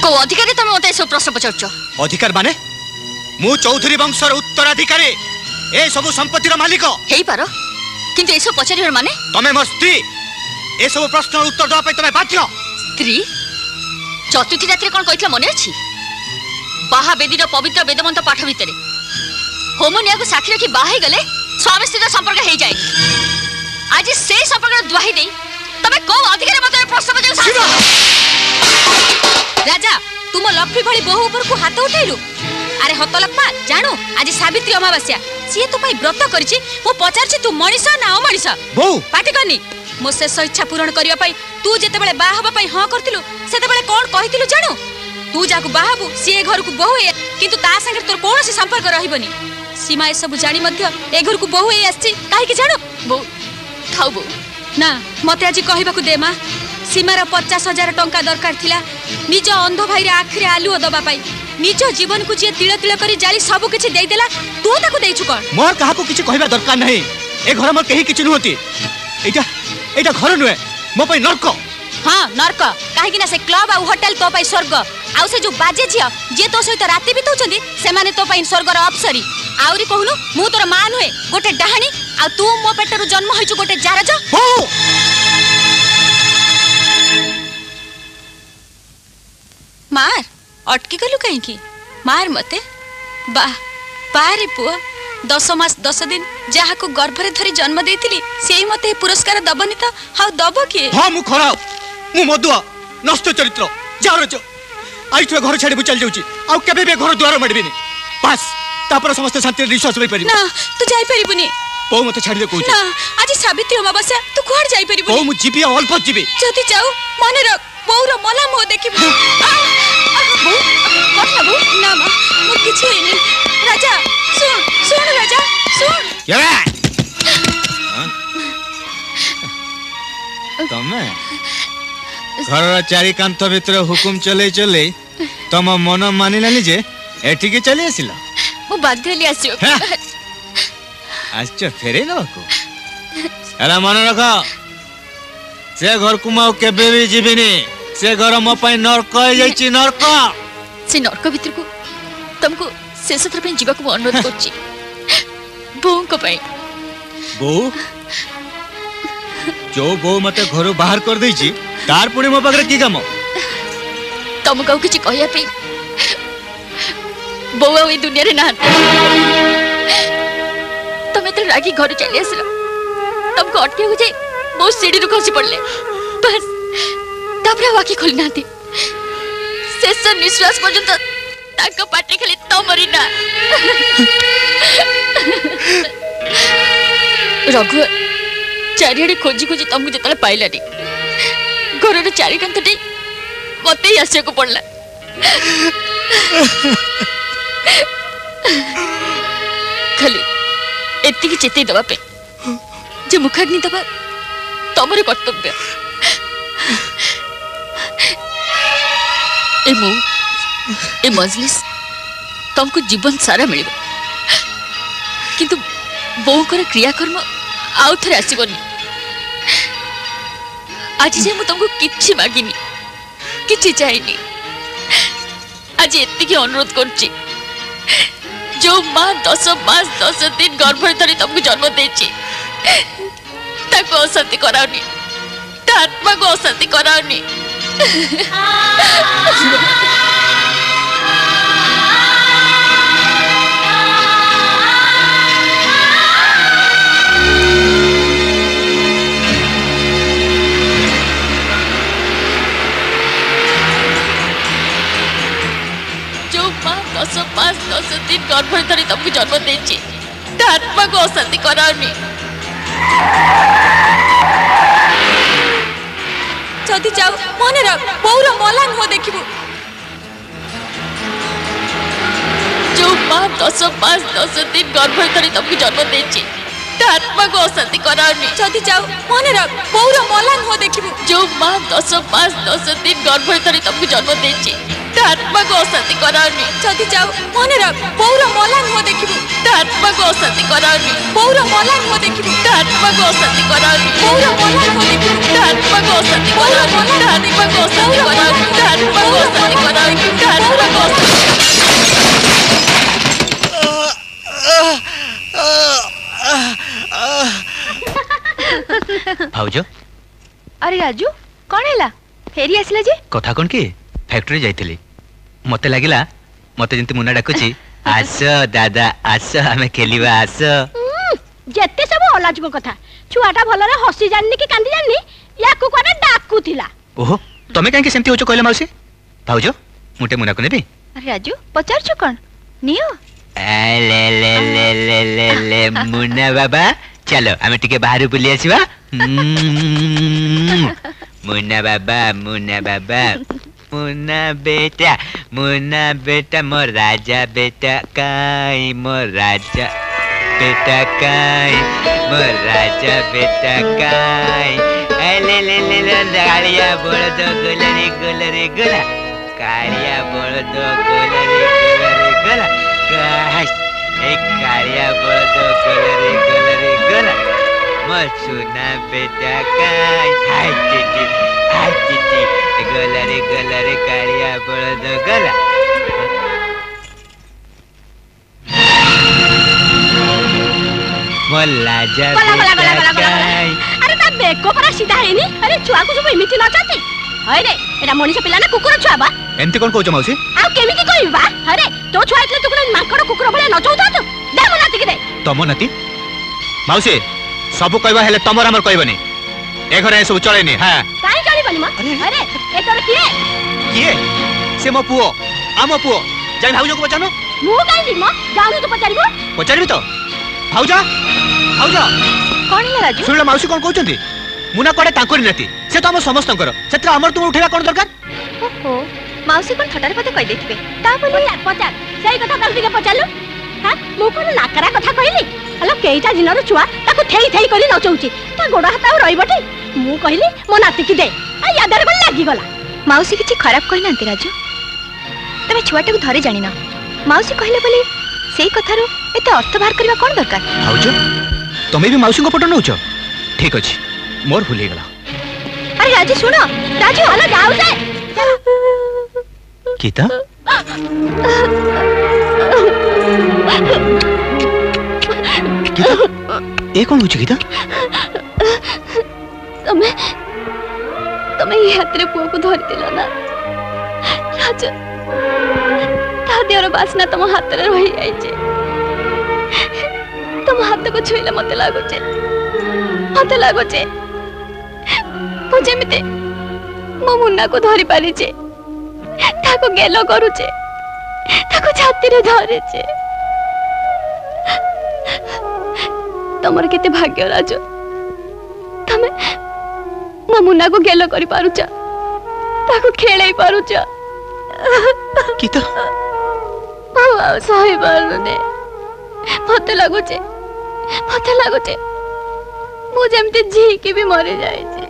को अधिकारी तुम मते सब प्रश्न पचारछो अधिकार माने मु चौधरी वंशर उत्तराधिकारी ए सब संपत्तिर मालिक हेई पारो किंतु एसो पचारिवर माने तमे मोर स्त्री ए सब प्रश्न उत्तर दवा पे तमे बाध्य स्त्री चतुर्थी रात्रि कोन कहितला मने अछि बाहा बेदीर पवित्र वेदमंत्र पाठ भितरे होमनिया को साथी रखी बाहे गले स्वामी स्त्री संपर्क हे जाए आज से संपर्क दुहाई दे तमे को अधिकार मते प्रश्न पचार राजा तुम लक्ष्मी भली बहु ऊपर को हाथ उठैलु अरे हतलक्मा जानू आज सावित्री अमावास्या सी तो पई व्रत करछि मो पचारछि तू मनिष ना अमनिष बहु पाटी करनी मो शेष इच्छा पूर्ण करिया पई तू जेते बेले बा हबा पई हां करथिलु सेते बेले कोन कहिथिलु जानू तू जाकू बाहाबू सी घर को बहु ए किंतु ता संगे तोर कोनोसी संपर्क रहिबनी सीमा ए सब जानी मध्य ए घर को बहु ए आछि काहे कि जानू बहु थाउ बहु ना मते आज कहिबाकू दे मा सीमार 50,000 टंका दरकार थिला निज अंध भाई रे आखिरे आलुओ दबा पाई निज जीवन को जे तिळ तिळ करी जाली सब किछि देई देला तू ताको देइछु कोन मोर काहा को किछि कहिबा दरकार नहीं ए घर मोर केही किछि नहोती एटा घर नुए मो पई नरक हां नरक काहे कि ना से क्लब आ होटल तो पई स्वर्ग आ से जो बाजे छिया जे तो सहित राती बितौछंदी से माने तो पई स्वर्गर अप्सरी आउरी कहनु मु तोर मा नुए गोटे डाहाणी आ तू मो पेटरु जन्म होइछु गोटे जारज मार अटकी गलु कहीं की मार मते बा पारे पुआ 10 मास 10 दिन जहा को गर्भरे धरी जन्म देइथिली सेही मते पुरस्कार दबनी त हाउ दब के हां मु खराब मु मधुआ नष्ट चरित्र जारज आइठो घर छाडी बुचल जाउची आ केबे बे घर द्वार मडबिनी बस तापर समस्त शांति विश्वास रही परिबो ना तू जाई परिबुनी पौ मते छाडी दे कहू ना आज सावित्री अमावास्या तू कोड जाई परिबुनी पौ मु जीबी अल्प जीबी जति जाऊ मने रख पौर मला मो देखिबू कथा बो ना मा मु किछि हेनी राजा सुन सुन राजा सुन तमे घर चारि कांत भितर हुकुम चले चले तम मन मानिलानी जे एठी के चली आसिला मु बाध्य ले आसियो आश्चर्य फेरे न को एला मन रख से घर को माउ केबे भी जीविनी से घर मो पई नरक हो जाईची नरक से नरक भीतर को तुमको शेष थर पे जीवा को अनुरोध करची बो को पई बो जो बो मते घर बाहर कर देईची तार पुणी मो पाखरे की काम तुमको किछि कहया पे बो ए दुनिया रे ना तमे रागी घर चली आसल तुमको अटके जाए बहुत सीढ़ी रू खसी पड़े बस तापर आखि खोली ना शेष निश्वास पर्यंत पाटे खाली तमरी ना रघु चारिड़े खोजी खोजी तुमको जिते पाइलानी घर चारिकांत मत ही आसिया को पड़ला खाली एति चेत दवापे जे मुखाग्नि दबा तमर कर्तव्य ए मजलिस तुमको जीवन सारा मिल किंतु बोकर क्रियाकर्म आउ थे आसबनी आज जे तुमको किछि मागिनी किछि चाहिनी आज एति अनुरोध करछि जो माँ 10 मास 10 दिन गर्भ धरी तुमको जन्म देछि ताको अशांति कराओनी आत्मा को अशांति कराओनी जो माँ 10 मास 10 दिन गर्भ धरी तुमको जन्म देछि आत्मा को अशांति कराओनी जदि जाओ मने रख बहुर मला नुह देखिबु जो माँ 10 मास 10 दिन गर्भ धरी तुमको जन्म देछि आत्मा को अशांति कराओनी जदि जाओ मने रख बहुर मला नुह देखिबु जो माँ 10 मास 10 दिन गर्भ धरी तुमको जन्म देछि आत्मा को अशांति कराओनी जदि जाओ मने रख बहुर मला नुह देखिबु आत्मा को अशांति कराओनी बहुर मला नुह देखिबु आत्मा को अशांति कराओनी बहुर मला नुह देखिबु आत्मा को अशांति कराओनी आत्मा को अशांति कराओनी आत्मा को अशांति कराओनी आत्मा को भाउजो अरे राजू कौन हैला फेरी आसला जे कथा कोन की फैक्ट्री जाइतली मते लागिला मते जंती मुन्ना डाकुची आस दादा आस हमें खेलिबा आस जेते सब अलाजुक कथा छुआटा भलरे हसी जाननी कि कांदी जाननी याकू कोने डाकुथिला ओहो तमे काहे सेमती होचो कहले माउसी भाउजो मुटे मुना को नेबी अरे राजू पचारछु कोन नियो ले ले ले ले ले ले मुन्ना बाबा चलो हमें टिके बाहर बुली आसीबा मुन्ना बाबा मुन्ना बेटा मोर राजा बेटा काई मोर राजा बेटा काई मोर राजा बेटा काई ले ले ले ले कालिया बोल दो गोलरे गोलरे गोला कालिया बोल दो गोलरे गोलरे गोला गाइस एक कालिया बोल दो गोलरे गोला मोर सुना बेटा काई हाय टिटी गोलरे कालिया बोल दो गोला मोला जा अरे ता बेको परा सीधा हेनी अरे छुआ को सब इमिति न चाहती अरे एरा मनीष पिला ना कुकुर छुआ बा एमती कोन कहउछ मौसी आ केमिति कहबा अरे तो छुआ इतले तू कोन माकड़ कुकुर भले न चाहता तू दे मो नाती के दे तमो नाती मौसी सब कहबा हेले तमर हमर कहबनी ए घरे सब चलेनी हां काई चली बनी म अरे ए तोर किए से मो पुओ आमो पुओ जाई भाउजो को पचानो मु काई म जाऊ तो पचारबो तो भाउजा भाउजा कोन है राजू सुनला मौसी कोन कहउचंती मुना कोडे तांकोरी नाती से तो हम समस्त कर सेत्र हमर तुम उठेला कोन दरकार ओहो मौसी कोन ठटारे पते कहि देथिबे ता बोली पचार सही कथा ताल दिके पचारलु हां मु कोन नाकरा कथा कहिली हलो केइटा दिनर छुआ ताको थेई थेई करी नचौची ता गोड़ हाथ आ रहिबटी मु कहिली मो नाती की दे आ यादर कोन लागी गला मौसी किछि खराब कहि नांती राजू तमे छुआटा को धरे जानि ना मौसी कहिले बोली सेई कथारो एते अर्थ बाहर करबा कोन दरकार भाउजो तमे भी मौसी को फोटो नउछ ठीक अछि मोर भूल गला अरे राजू सुनो राजू हलो जाऊ से गीता गीता ए कोन होछ गीता तमे तमे ये हाथ रे पुओ को धरि दिला ना राजू ता देवर बासना तम हाथ रे रही आइजे तुम तुम हाथ को छुईले मते लागुचे मुझे मिते मो मुन्ना को धरी पारिचे ताको गेलो करूचे ताको छाती रे धरेचे तमर केते भाग्य राजो तमे मो मुन्ना को गेलो करी पारुचा ताको खेलाई पारुचा की तो सही पारुने मते लागुचे मु जेमते जी की भी मरे जाए छे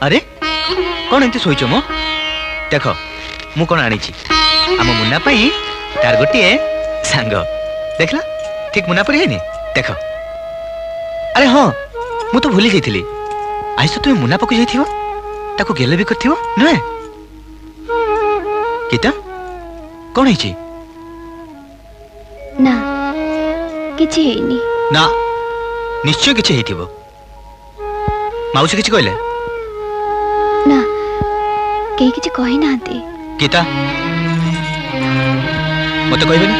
अरे कौन एंती सोईच मो देख मु कौन आनी आम मुन्ना पाई तार गोटे सांग देखला ठीक मुन्ना पर है देख अरे हाँ मु तो भूली जाइली आज तो तुम मुन्ना पाक जाइथिबो गेल भी करथिबो नुहे गीता कौन है ना किछि हेनी ना निश्चय किछि हेथिबो माउसी किछि कहले ना कहीं किछि कहि नांती गीता मत कहबेनी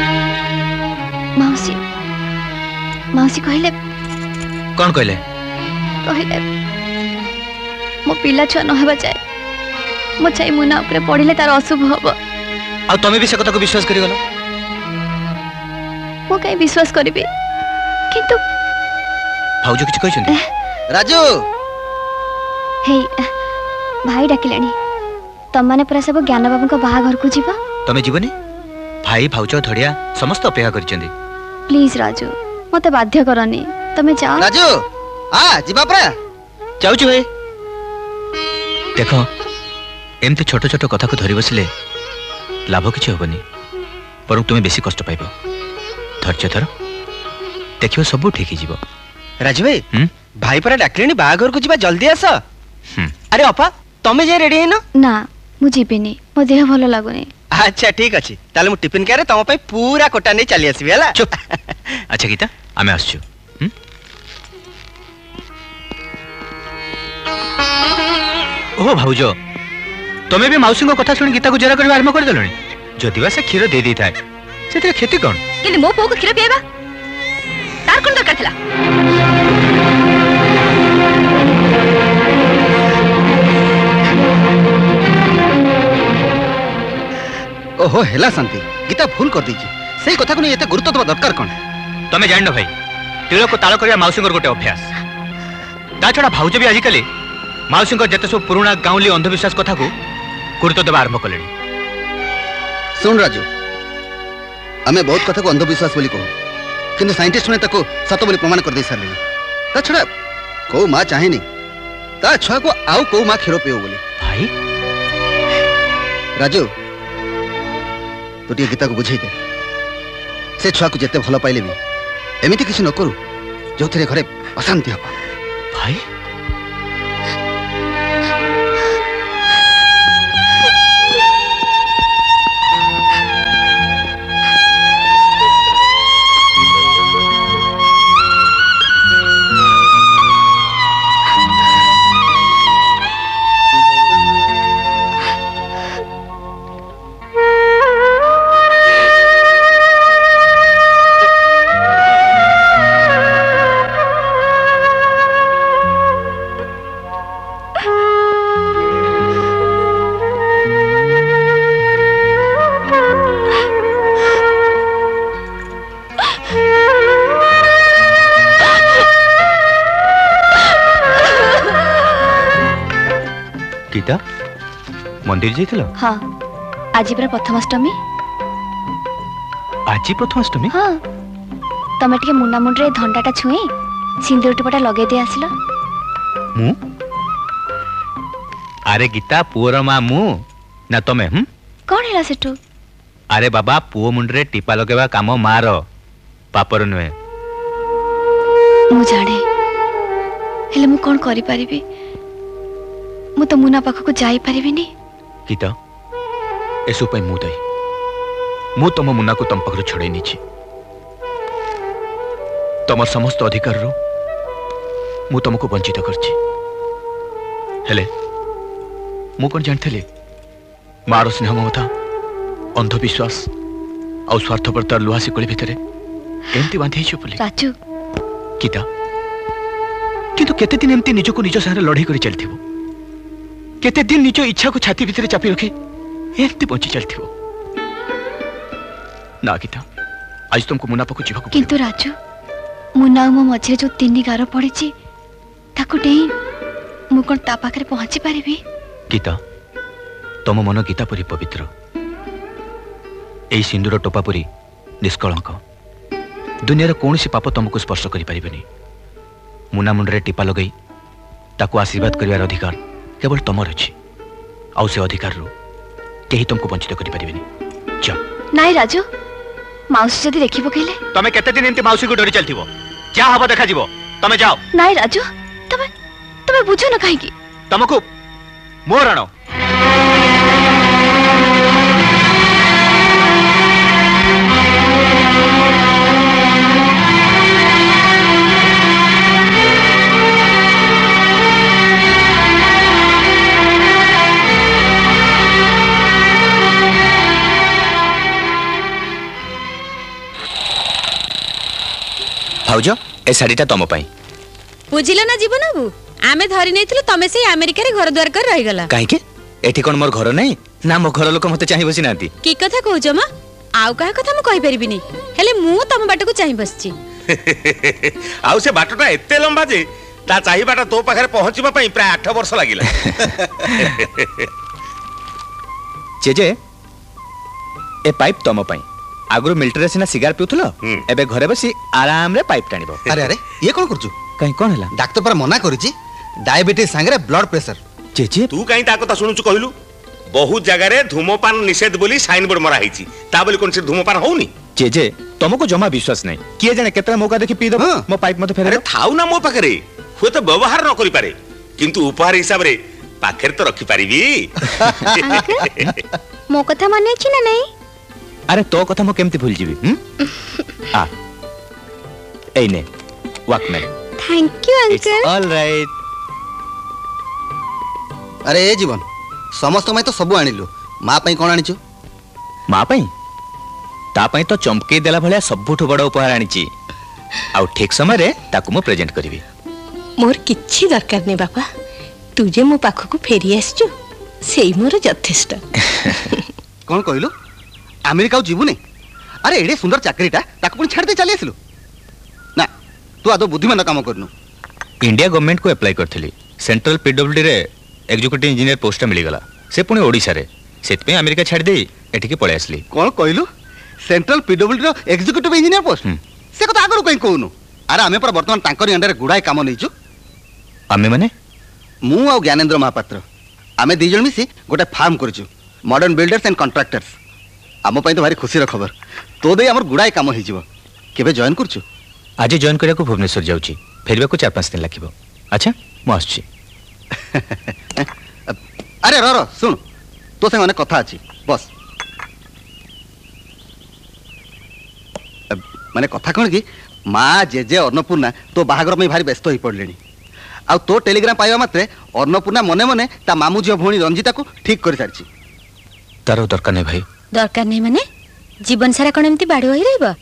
माउसी कहले कौन कहले मो पिला छुआ न हेबा चाहे मो चाहे मुना ऊपर पड़िले तार अशुभ हबो आ तमे भी से कथा को विश्वास करि गलो मो कहीं विश्वास करबी किंतु भाउजो किछि कहछन्ती राजू हे भाई डाकिलानी तम माने पूरा सब ज्ञान बाबू को बाहा घर को जीवा तमे जीवनी भाई भाउजो धड़िया समस्त अपेक्षा करछन्ती प्लीज राजू मते बाध्य करनी तमे जाओ राजू आ जीवा परा जाउछु भाई देखो एमते छोट छोट कथा को धरि बसिले लाभ किछि होबनी पर तुमे बेसी कष्ट पाइबो धैर्य धर देखियो सब ठीक जीवो राजू भाई भाई परा डाकलेनी बाहाघर को जीवा जल्दी आस अरे अपा तमे जे रेडी हैनो ना मु जीबेनी मो देह भलो लागुनी अच्छा ठीक अछि ताले मु टिफिन करे तम पई पूरा कोटा नै चली आसीबी हला चुप अच्छा गीता आमे आसछु ओ भाउजो तमे भी माउसी को कथा सुन गीता को जरा करबा आरंभ कर देलनी जदिवा से क्षीर दे दी थाए सेते खेती कोन कि मो पो को क्षीर पिएबा तार कोन दरकार थला ओहो हेला शांति गीता भूल कर दीची सही कथा को नहीं एते गुरुत्व दबा दरकार कोन तमे जान भाई तिल को ताल करिया माउसी को गोटे अभ्यास ता छडा भाउजो भी आजिकली माउसी को जते सब पुराना गाउली अंधविश्वास कथा को गुरुत्व दबा आरंभ कलेनी सुन राजू हमें बहुत कथा को अंधविश्वास बोली कहू किंतु साइंटिस्ट ने ताको सत बोली प्रमाण कर दे सारले ता छडा को मां चाहे नहीं ता छुआ को आउ को मां खीरो पियो बोली भाई राजू तू टे गीता को बुझाई दे से छुआ को जेते भलो पाइले भी एमिति किसी न करू जो थरे घरे अशांति हबा भाई गीता मंदिर जाइथिलो हां आज पूरा प्रथमाष्टमी आज प्रथमाष्टमी हां तमे टिके मुंडा मुंडरे धंडाटा छुई सिंदूर टिपटा लगे दे आसिलो मु अरे गीता पुअर मा मु ना तमे कोन हेला सेटू अरे बाबा पुओ मुंडरे टीपा लगेबा काम मार पापर नुहे मु जाने हेले मु कोन करि परिबी मु तो मुना पाख को जाई परिबिनी गीता एसु पई मु दई मु तुम मुन्ना को तुम पाखर छड़े नी तुम समस्त अधिकार मु तुमको वंचित करछि हेले मु कौन जानते मार स्नेह ममता अंधविश्वास आ स्वार्थपरतार लुहा शिकली भितर एमती बांधी राजू गीता किंतु केते दिन एमती निज को निज सारे लड़ाई कर चलथिबो केते दिन निज इच्छा को छाती भितर चापी रखी एमती बंची चलथिबो ना गीता आज तुमको मुन्ना पाखु जीवा किंतु राजू मुन्ना मो मझे जो 3 गार पड़ी ताकू डेई मु कोन ता पाखरे पहुंची पारिबी गीता तुम मन गीता परी पवित्र एई सिंदूर टोपा परी निष्कलंक दुनिया कौन सी पाप तुमको स्पर्श करें मुना मुंडे टीपा लगे ताकू आशीर्वाद कर अधिकार केवल तुमर अच्छी आउ से अधिकार रू कहीं तुमको वंचित करें जाओ नाई राजू माउसी जदि देखी पकेले तमे केते दिन एंती माउसी को डरी चलथिबो क्या हबो देखा जीवो तमे जाओ नाई राजू तमे बुझो न काहे की तुमको मोर आनो भाउज ए शाढ़ीटा तुम बुझिल ना जीवन बाबू आमे धरी नहीं तमे से अमेरिका रे घर द्वार कर रही गला कहीं एठी कोन मोर घर नहीं ना मो घर लोक मते चाहि बसी नांती की कथा कहूछ मा आउ कहा कथा म कहि परिबिनी हेले मु तम बाट को चाहि बसची आउ से बाटटा एते लंबा जे ता चाहि बाटा तो पाखरे पहुंचबा पई प्राय 8 वर्ष लागिला जेजे ए पाइप तुम आगु मिलिटरी सिना सिगार पिउथलो एबे घरे बसी आराम रे पाइप टाणिबो अरे अरे ये कोन करछु कहीं कोन हला डॉक्टर पर मना करिछि डायबिटीज संगे ब्लड प्रेशर जेजे तू कहीं ता कथा सुनुछु कहलु बहुत जगह रे धूमपान निषेध बोली साइन बोर्ड मरा हिची ता बोली कोन से धूमपान होउनी जेजे तुमको जमा विश्वास नहीं किए जाने केतरा मौका देखि पी दो मो पाइप मते फेरे अरे थाउ ना मो पाखरे हो तो व्यवहार न करि पारे किंतु उपहार हिसाब रे पाखरे तो रखि पारिबी मो कथा माने छी ना नहीं अरे तो कथा मो केमती भूल जीवी आ एई ने Walkman thank you uncle all right अरे ए जीवन समस्त में तो सब आनिलु मां पई कोन आनिछु मां पई ता पई तो चमके देला भलिया सबुठु बड़ उपहार आनिची आ ठीक समय रे ताकू मो प्रेजेंट करबी मोर किछि दरकार नै बापा तू जे मो पाखो को फेरी आछछु सेई मोर यथेष्ट कोन कहलु अमेरिका जीवु नहीं अरे एडे सुंदर चाकरीटा ताकू पुणी छाड़ दे चली आसलु ना तू आदो बुद्धिमान काम करनु इंडिया गवर्नमेंट को अप्लाई करथिली सेंट्रल पीडब्ल्यूडी रे एग्जीक्यूटिव इंजीनियर पोस्ट मिल गला से पुणी ओडिसा रे सेत पे अमेरिका छाड़ दे एठी के पळे आसली कोन कहलु सेंट्रल पीडब्ल्यूडी रो एग्जीक्यूटिव इंजीनियर पोस्ट से कथा आगरो कहीं कहनु अरे आमे पर वर्तमान तांकर अंडर गुडाय काम नैचु आमे माने मु आ ज्ञानेंद्र महापात्र आमे दी जण मिसी गोटे फार्म करछु मॉडर्न बिल्डर्स एंड कॉन्ट्रैक्टर्स आम तो भारी खुशी खबर तो दे आमर गुड़ाए कम हो जॉइन करछु आज जॉइन करिया को भुवनेश्वर जाउची फेरबा को 4-5 दिन लागिबो अच्छा मु आछी अरे रो सुन तो संग अनेक कथा अछि बस माने कथा कोन कि माँ जेजे अन्नपूर्णा तो बाहागर में भारी व्यस्त हो पड़लेनी आ तो टेलीग्राम पाइबा मात्रे अन्नपूर्णा मने मने ता मामू झियो भौणी रंजिता को ठीक कर सारछि तारो दरकार नै भाई दरकार नहीं माने जीवन सारा कोन एमती बाड़ी होई रहबा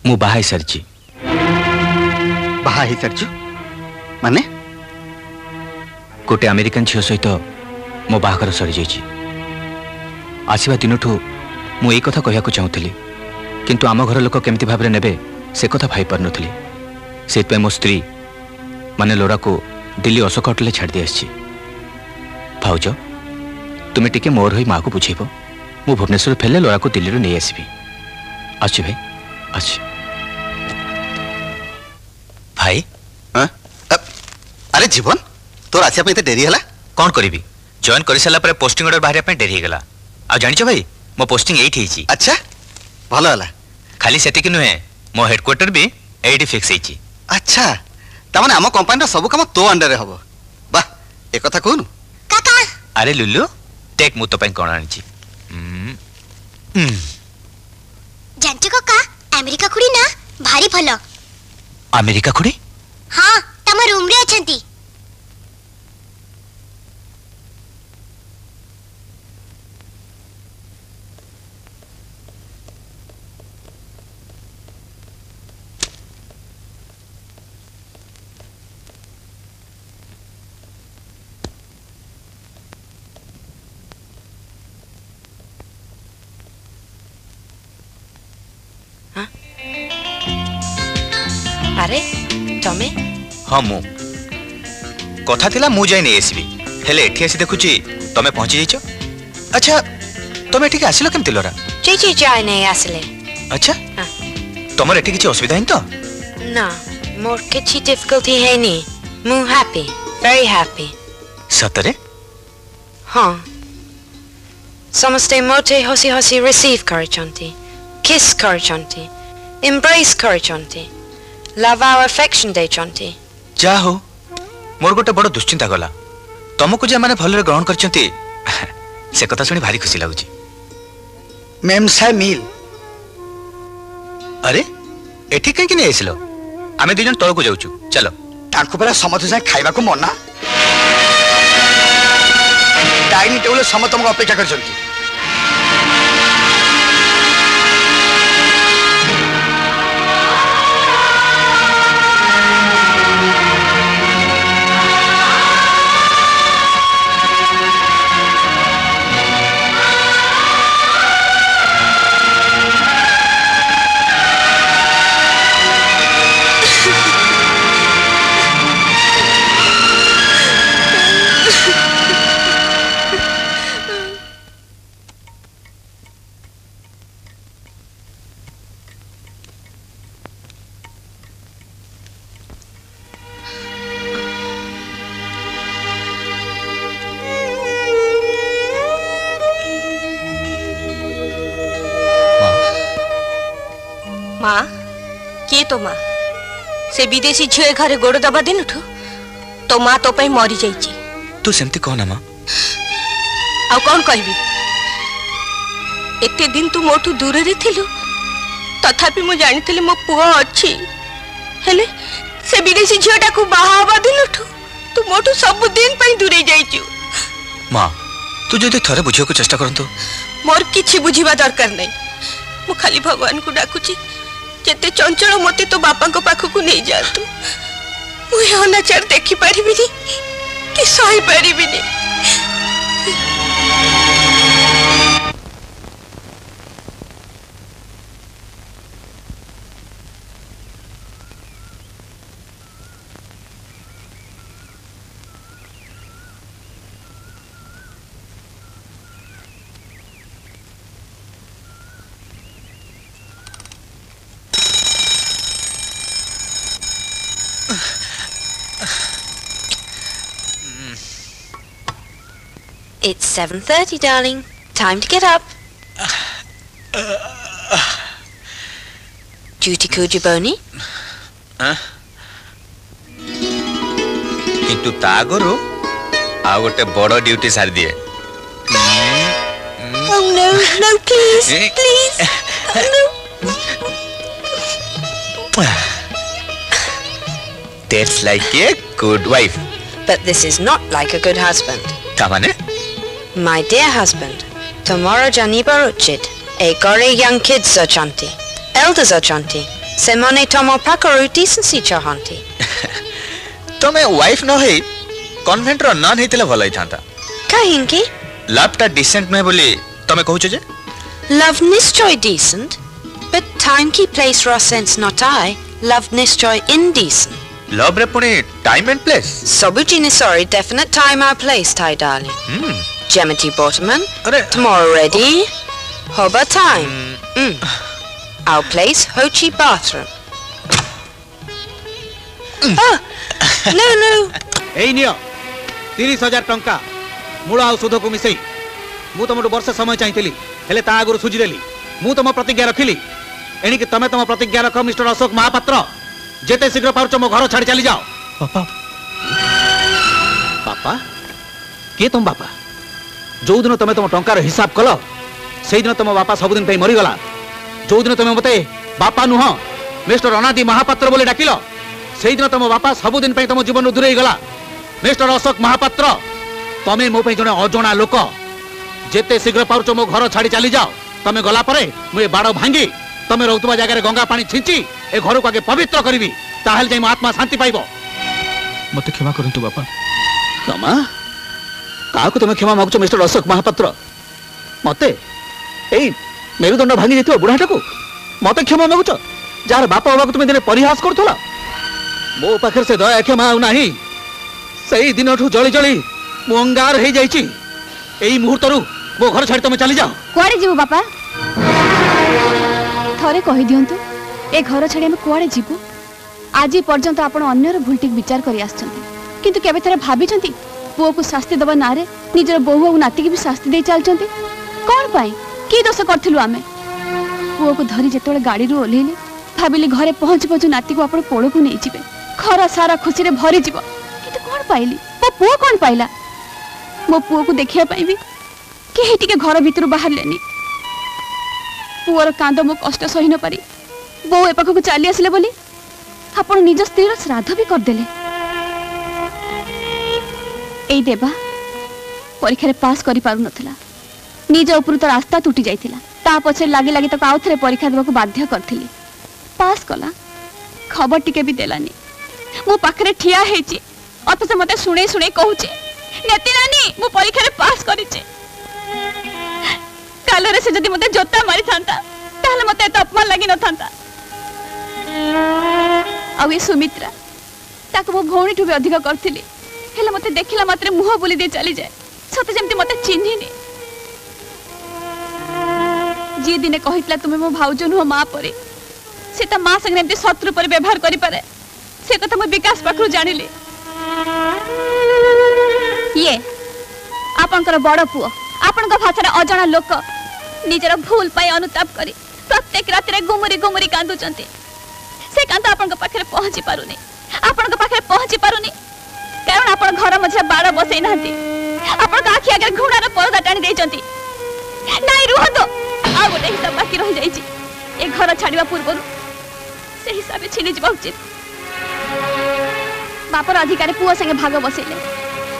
मु बाहाई सरची बाहाई सरछु माने गोटे अमेरिकन झियो सहित मो बाहागर सरी जाइछि आसीबा दिनठू मु एई कथा कहया को चाहुतली किंतु आम घर लोक केमती भाबरे नेबे से कथा भाई पार नथली सेत पे मो स्त्री माने लोरा को दिल्ली अशोक होटल छाड़ दे आछि भाउज तुमे टिके मोर होई मां को बुझेबो मु भुवनेश्वर फेले लोरा को दिल्ली रो नै आसीबी आछि भाई आछि भाई अरे जीवन तोर आसिया पे डेरी हला कौन करिबी जॉइन करि सला पर पोस्टिंग ऑर्डर बाहर पे डेरी गेला आ जानिछ भाई मो पोस्टिंग एठी हिची अच्छा भलो हला खाली सेति कि नुहे मो हेडक्वार्टर भी एठी फिक्स हिची अच्छा ता माने हम कंपनी रो सब काम तो अंडर रे हबो वाह ए कथा कहनु काका अरे लुल्लू टेक मु तो पई कोन आनिची जानचो कका अमेरिका खुड़ी ना भारी भलो। अमेरिका खुड़ी? हाँ तम रूम रे अछंती। अरे तमे? हाँ मु कथा थिला मु जाई नै एसबी हेले एठी आसी देखुची तमे पहुंची जाइछो। अच्छा तमे एठी आसिलो केमति लोरा? जी जाय नै आसले। अच्छा तमर एठी किछि असुविधा हिन तो? ना मोर किछि डिफिकल्टी है नी। मु हैप्पी वेरी हैप्पी। सतरे? हाँ समस्ते मोटे हसी हसी रिसीव करचंती, किस करचंती, एम्ब्रेस करचंती, लव आवर अफेक्शन देचंती। जा हो मोर गोटे बड़ दुश्चिंता गला। तुमको जे माने भलरे ग्रहण करचंती से कथा सुनी भारी खुशी लागुची। मैम साहब मिल। अरे एठी कहीं नहीं आसिलो? आमे दुजन तळको जाउछु चलो। तांको परा समस्त से खाइबा को मना। डाइनिंग टेबल समस्त तुमको अपेक्षा करचंती। माँ किए तो माँ से विदेशी झील घरे गोड़ दबा दिन उठो तो माँ तो पे मरी जाइची। तू सेमती कह ना माँ। आउ कौन कहबी? एते दिन तू मोठू दूर रे थिलु तथापि मु जानिथिली मो पुआ अछि हेले से विदेशी झीलटा को बाहाबा दिन उठो तू मोठू सब दिन पई दूरे जाइचू। माँ तू जदि थरे बुझियो को चेष्टा करंतु। मोर किछि बुझिबा दरकार नै। मु खाली भगवान को डाकुची जेते चंचल मते तो बापा को पाखु को नहीं जातु। मु अनाचार देखि परिबिनी कि सही परिबिनी। It's 7:30, darling. Time to get up. Duty kujiboni? किंतु तागरो आ गोटे बड़ ड्यूटी सार दिए। Oh no, no, please, please. No. That's like a good wife. But this is not like a good husband. तामाने? My dear husband, tomorrow janiba uchit. A gore young kids ochanti. Elders ochanti. Semone tomo pakaru decency chahanti. तमे wife न है convent रो none हेतिले भलो ही थांता। काहिंकी? Love ता decent नै बोली तमे कहूछ जे? Love nischoi decent, but time ki place ro sense not I. Love nischoi indecent. Love रे पुनी time and place? Sobu jinisori definite time or place tai darling. Geometry Bottoman. Tomorrow ready. Hoba time. Our place Hochi bathroom. No no. AE neo 30,000 टंका मूल आ सुध को मिसई मु तमटु वर्ष समय चाहिथिली हेले ता आगुर सुजी देली मु तम प्रतिज्ञा रखिली एणी कि तमे तम प्रतिज्ञा रख मिस्टर अशोक महापात्र जेते शीघ्र पारुच मो घर छाड़ी चली जाओ। पापा पापा के तुम बापा जो दिन तमे तम टंकार हिसाब कल से दिन तुम बापा सबुदिन मरीगला जो दिन तुम मते बापा नुह मिस्टर अनादि महापात्र बोले डाकिल से दिन तुम बापा सबुदिन तुम जीवन दूरे गला। मिस्टर अशोक महापात्र तमें मो जड़े अजणा लोक जेते शीघ्र पार्छ मो घर छाड़ी चली जाओ। तमें गला परे मु बाड़ भांगी तमें रोकुवा जगह गंगा पानी छिंची ए घर को आगे पवित्र करी ताहले जाई मो आत्मा शांति पाइबो। मते क्षमा करंतु बापा। क्षमा का तुम क्षमा मागुच मिस्टर अशोक महापात्र? मते एई मेरुदंड भांगी जेतिबा बुढ़ाटा को मते क्षमा मागुच जार बापा बाबा तुम दिन परिहास करथला। मो पाखर से दया क्षमा आउ नाही। सही दिन जली जली मु अंगार हो जाइछि। एई मुहूर्तरु मो घर छाड़ी तुम चली जाओ। कुआड़े जीवु बापा? थरे कहि दियंतु ए घर छाड़ी हम कुआड़े जीवु? आज पर्यंत आपण अन्यर भूलटिक विचार करि आछंती किंतु केबे थरे भाबिछंती पुओ को शास्ति दबा नारे निजर बहु और नाती की भी शास्ति दे चलछंती? कोन पाई की दोष करथिलु आमे? पुओ को धरी जेतोळे गाड़ी रु ओलेली भाबिली घरे पहुंच पहुंच नाती को आपण पोड़ को नहीं जिवे घर सारा खुशी रे भरी जीव किंतु कोन पाइली मो पुओ कोन पाइला? मो पुओ को देखिया पाइबी केही टिके घर भितर बाहर लेनी। पुओर कांद मो कष्ट सही न पारी बो ए पाखक चली आसिले बोली आपण निज स्त्री श्राद्ध भी कर देले। एई देबा परीक्षा रे पास करि पारु नथिला निज ऊपर तर आस्था टूटी जाइथिला ता पछे लागी लागी तक आउ थरे परीक्षा देबा को बाध्य करथिली। पास कला खबर टिके भी देलानी मो पाखरे ठिया हेची अथच मते सुणे सुणे कहूची नेति नानी मो परीक्षा रे पास करिचे। कालरे से जदी मते जोता मारी थांता ताहले मते तो अपमान लागि न थांता। आ ए सुमित्रा ताको मो भौणी ठु भी अधिक करथिली हेले मते देखिला मात्रे मुह बोली दे चली जाए सते जेमति मते चिन्हिनी। जी दिने कहितला तुमे मो भाउज नुह मां परे से ता मां संगे एमति शत्रु पर व्यवहार करि पारे से कथा मो विकास पाखरु जानिले। ये आपनकर बड़ पुओ आपनका भाषा अजणा लोक निजर भूल पाई अनुताप करी प्रत्येक रात रे गुमुरी गुमुरी कांदुचंती से कांद आपनका पाखरे पहुंची पारुनी आपनका पाखरे पहुंची पारुनी कारण आपण घर मझे बाड़ बसई नांती आपनका आखि आगे घुणार पर्दा टाणी देचंती। नाई रुहतो आ गोटे हिसाब बाकी रहि जाईची ए घर छाड़िबा पूर्वरु से हिसाब छिनी जिबा उचित। बापर अधिकार पुओ संगे भाग बसैले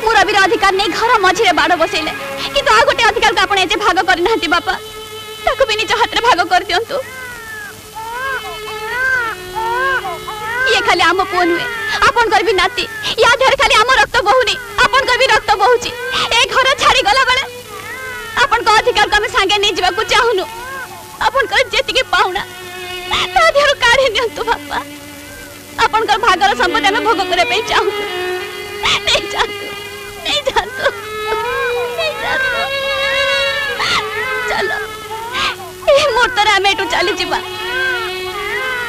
मुरबीर अधिकार नहीं घर मझिरे बाड़ बसैले किंतु आ गोटे अधिकार को आपण एजे भाग करि नांती बापा ताको भी निज हाथ रे भाग कर दियंतु। ये खाली आम पुओ नुहे आपन कर भी नाती या देहर खाली आम रक्त बहुनी आपन कर भी रक्त बहुची ए घर छाड़ी गला बेले आपन को अधिकार को हम संगे नहीं जीवा को चाहुनु आपन कर जेति के पाउना ता देहर काढे नियंतु बापा आपन कर भागर संपत्ति में भोग करे पे चाहू नहीं जानतु नहीं जानतु नहीं जानतु। चलो ए मुहूर्त रे हमें एटू चली जीवा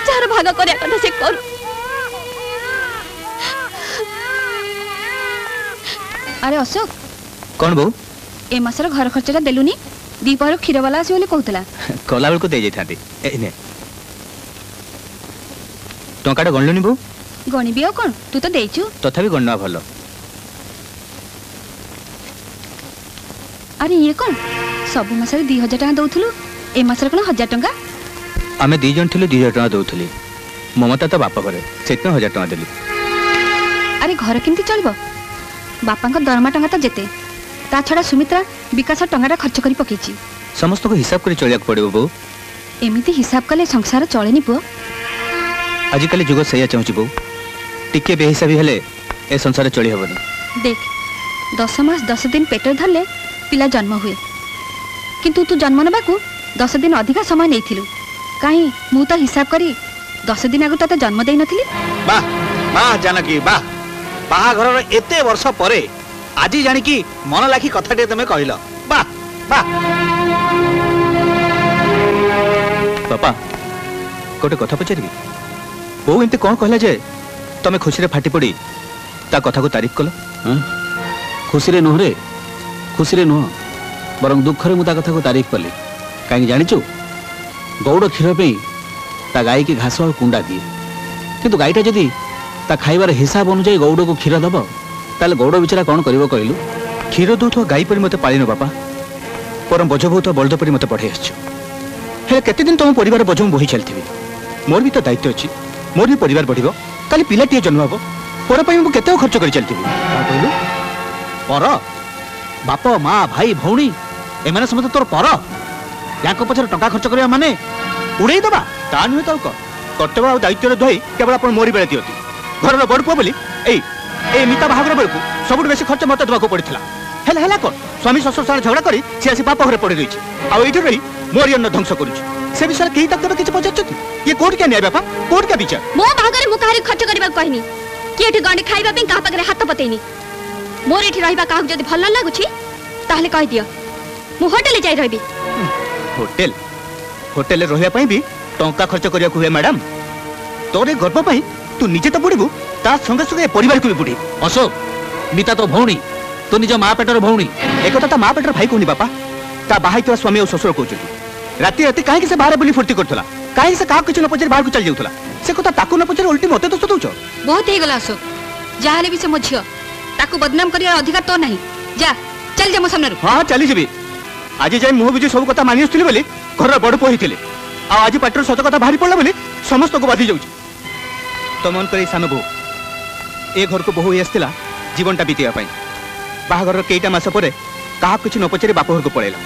चार भाग करे कथा से करू। अरे अशोक कौन बो ए मासर घर खर्चटा देलुनी दीपहर क्षीर वाला आसी बोली कहतला कला बेल को दे जाइथांती एने टंकाटा गणलुनी बो गणिबी आ कोन तू तो देइछु तथापि गणना भलो। अरे ये कोन सब मासरे 2000 टका दउथलु ए मासरे कोन 1000 टका आमे दी जन थिलु 2000 टका दउथली ममता तो बापा घरे सेते 1000 टका देली। अरे घर केमती चलबो बापा का दरमा टंका तो जेते ता छड़ा सुमित्रा विकास टंकाटा खर्च करी पकेची समस्त को हिसाब करी चलिया पड़िबो बो एमिति हिसाब कले संसार चलेनी पुओ। आजिकल जुग सैया चाहूची बो टिके बेहिसाबी हेले ए संसार चली हबनी। देख 10 मास 10 दिन पेटर धरले पिला जन्म हुए किंतु तू जन्म नबाकू 10 दिन अधिका समय नैथिलु काई मु तो हिसाब करी 10 दिन आगु तते जन्म देई नथिली। वाह वाह जानकी वाह बाहाघर एते वर्ष परे आज जानी कि मन लाखी कथाटे तुम कहल वाह वाह। बापा गोटे कथा पचारि बो एमती कौन कहला जे तमे खुशी रे फाटी पड़ी ता कथा को तारीफ कल खुशी रे नुह बरं दुख रे मु ता कथा को तारीफ कली कहीं जानिचु गौड़ क्षीर पे ता गाई की घास और कुंडा दिए किंतु गाईटा जदि ता खाइबार हिसाब अनुसार गौड़ को क्षीर दब ताले गौड़ बिचारा कौन करिवो कहलु? क्षीर दउथो गाई पर मते पालिनो बापा परम बोझ बहुत बलद परी मत पढ़े आसे केते दिन तुम परिवार बोझ बोही चलती मोर भी तो दायित्व अच्छी मोर भी परिवार बढ़ काली पिलाटी जन्म हम पर केते खर्च कर चलती कहलु पर बाप माँ भाई भौणी एम समस्त तोर पर या पचर टंका खर्च करवा माने उड़े दबा ता नुहे तो कर्तव्य और दायित्व धोई केवल आप मोरी बेले दिखती घर बड़ पुआ बोली ए मिता बाहागर बेलू सब बेसी खर्च मत देवाक पड़ता है कौन स्वामी शशुर साथ झगड़ा कर सी बाप घर पड़ रही आईठी रही मोरी अन्न ध्वंस करुच्ची से विषय कहीं तक किसी पचार ये कोर्ट क्या न्याय बापा कोर्ट क्या विचार मो बाहागर मु काहे खर्च करबा कहनी कि एठी गंडे खाइबा पे कहा पाखरे हाथ पतेनी मोर एठी रहिबा काहू जदी भल न लागुची ताहले कहि दियो मु होटल जाई रहबी होटल होटल रहिबा पई भी टंका खर्च करिया हुए मैडम तोरे गर्व पई तू निजे तो बुड़बू ता संगे संगे परिवार को भी बुड़ी अशोक मीता तो भौणी तो निज माँ पेटर भौणी एक ता माँ पेटर भाई कहनी बापा ता बाहाई तो स्वामी और ससुर कहते राति राति कहीं से बाहर बुली फुर्ती करथला कहीं से काहा किछ न पचर बाहर को चल जाउथला से कथा ताकू न पचर उल्टी मते दोष दउछ बहुत हे गला अशोक जाहले भी से मोझियो ताकू बदनाम करिया अधिकार तो नहीं जा चल जा मो सामने हां चली जेबी आज जाय मुह बिजु सब कथा मानि आछथिले बोली घर बड़ पो हिथिले आ आज पाटर सत कथा भारी पड़ला बोली समस्त को बाधी जाउछ तो मन करे सामे बो ए घर को बहु आसथिला जीवनटा बीतिया पई बाहागर केईटा मास परे कहा किछ न पचरे बाप घर को पळेला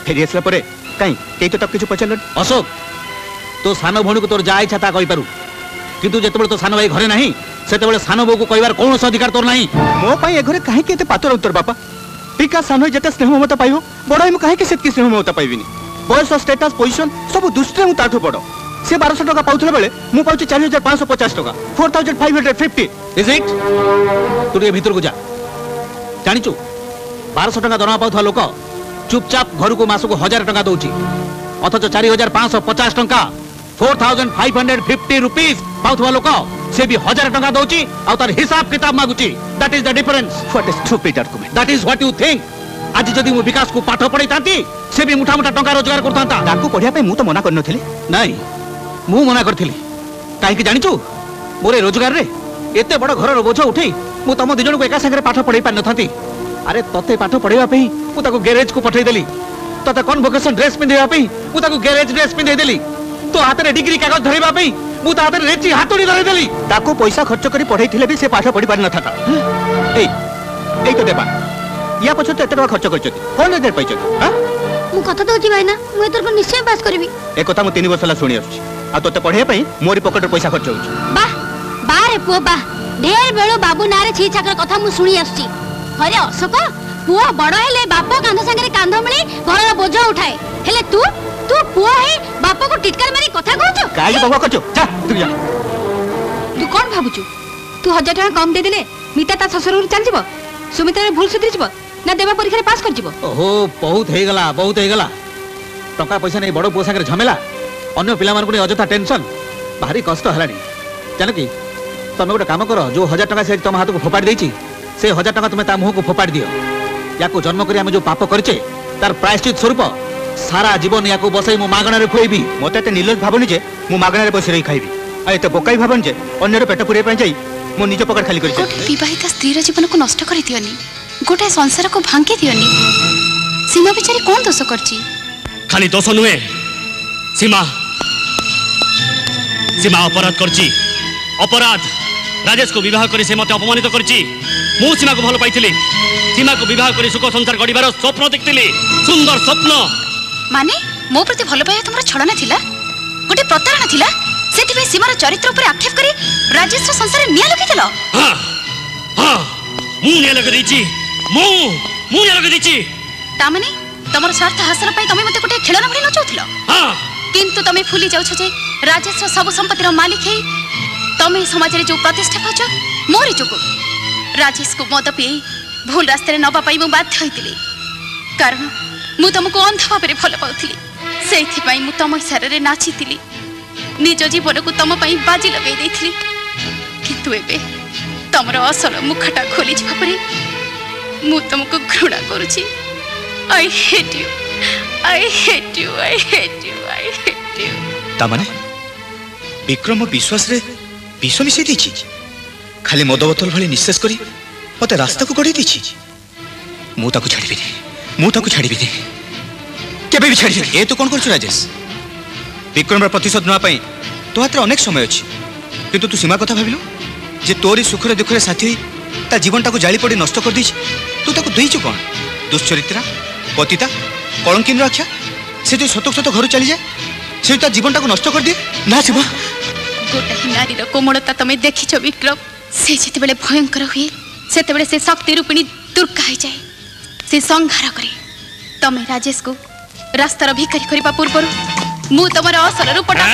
फेरी आसला परे कहीं कई तो तक किछ पचरल अशोक तो सान भौणी को तोर जा इच्छा ता कहि पारु किंतु जेतेबेले तो सान भाई घरे नाही सेतेबेले सान बो को कहिबार कोन अधिकार तोर नाही मो पई ए घरे काहे केते पातर उत्तर बापा पिका सान जते स्नेह ममता पाइबो बडई मु काहे के सेतकी स्नेह ममता पाइबिनी बयस स्टेटस पोजीशन सब दुष्टे मु ताठो बड से 1200 टका पाउथले बेले मु पाउची 4550 टका 4550 इज इट तू ये भीतर को जा जानिचु 1200 टका दरमा पाउथवा लोक चुपचाप घर को मास को 1000 टका दउची अथच 4550 टका 4550 रुपीस पाउथवा लोक से भी 1000 टका दउची आ तार हिसाब किताब मागुची that is the difference what is stupid argument that is what you think आज जदि मु विकास को पाठ पढ़ाई तांती से भी मुठा मुठा टंका रोजगार करतांता ताकू पढ़िया पे मु तो मना करन थली नहीं मु मना करथिली काहे कि जानिचु मोरे रोजगार रे एते बड़ घर रो बोझ उठे मु तम दिजन को एका संगे पाठ पढ़ाई पान नथांती अरे तते पाठ पढ़ाइबा पे मु ताको गैरेज को पठै देली तते कन्वोकेशन ड्रेस पिंधैबा पे मु ताको गैरेज ड्रेस पिंधै देली तो हाथ रे डिग्री कागज धरैबा पे मु ता हाथ रे रेची हातोड़ी धरै देली ताको पैसा खर्च करी पढ़ाई थिले भी से पाठ पढ़ी पार न थाता ए तो देबा या पछो तो एते खर्च करछती कोन रिजल्ट पाइछ हां मु कथा दोची भाईना मु एतर पर निश्चय पास करबी ए कथा मु 3 वर्ष ला सुनी आछी आ तोते पढ़े पई मोरी पॉकेट पैसा खर्च होछ बा बारे पो बा ढेर बेलो बाबू नारे छी छाकर कथा मु सुनी आछी अरे अशोक पुआ बड़ हेले बाप कांध संगे कांध मिली घर बोझ उठाए हेले तू पुआ हे बाप को टिटकार मारी कथा कहछ काई बाबा कहछ जा तू जा तू कोन भाबुचु तू 1000 टका कम दे देले मिता ता ससुर चल जीवो सुमित्रा भूल सुधरी जीवो ना देवा परीक्षा पास कर जीवो ओहो बहुत हे गला टका पैसा नहीं बड़ पुआ संगे झमेला अन्य पिला मानकु अजथा टेंशन भारी कष्ट हलानी जान कि तुम गोटे काम कर जो 1000 टका से तुम हाथ को फोपाड़ी देछि से 1000 टका तुम ता मुह को फोपाड़ी दियो याको जन्म करी हम जो पाप करछे तार प्रायश्चित स्वरूप सारा जीवन याको बसई मु मागणा रे खुएबी मते ते निर्लज भाबनी जे मु मागणा रे बसि रही खाइबी आ एते बोकाई भाबन जे अन्य रे पेट पुरे पई जाई मु निज पकड़ खाली करिछ विवाहिता स्त्री जीवन को नष्ट करि दियोनी गोटे संसार को भांगी दियोनी सीमा बेचारी कौन दोष करछि खाली दोष नुहे सीमा अपराध करछि अपराध राजेश को विवाह करी से मते अपमानित करछि मु सीमा को भल पाइथिली सीमा को विवाह करी सुख संसार गढ़िबार स्वप्न देखतिली सुंदर स्वप्न माने मो प्रति भल पाइया तुमरा छड़ना थिला गोटे प्रतारणा थिला सेति में सीमार चरित्र ऊपर आक्षेप करी राजेश संसार निया लगे दिलो हां हां मु निया लगे दिछि मु निया लगे दिछि ता माने तमर स्वार्थ हासिल पई तमे मते गोटे खेलना भली नचौथिलो हां किंतु तमे फुली जाउछ जे राजेश सब संपत्तिर मालिक है तमे समाज रे जो प्रतिष्ठा पाछ मोरी जोगु राजेश को मद पी भूल रास्ते रे नबा पाई मु बाध्य होइतिली कारण मु तुमको अंध भाव रे भल पाउथिली सेथि पई मु तम इशारे रे नाचितिली निज जीवन को तम पई बाजी लगाई देथिली किंतु एबे तमरो असल मुखटा खोली छा परे मु तुमको घृणा करूची I hate you I hate you I hate you I hate you ता माने विक्रम विश्वास रे विष मिसै दिछि खाली मद बोतल भली निश्चेष करी मते रास्ता को गड़ी दिछि मु ताकू छाड़ीबिनी केबे भी छाड़ी ए तो कौन करछु राजेश विक्रम प्रतिशोध ना पाई तो हाथ अनेक समय अच्छी किंतु तू सीमा कथा भाविलु जे तोरी सुखरे दुखरे साथी होई ता जीवन टाको जाली पड़ी नष्ट कर दी तू ताको देइछु कौन दुश्चरित्रा पतिता कलंकिन रक्षा से जो सतक सत घर चली जाए से ता जीवन टाको नष्ट कर दिए ना सीमा गोटे नारी कोमलता तमें देखिछ विक्रम से जेतेबेले भयंकर हुए सेतेबेले से शक्ति रूपिणी दुर्गा हो जाए से संहार करे तमें राजेश को रास्तार भिखारी करबा पूर्व मु तमर असर रूपटा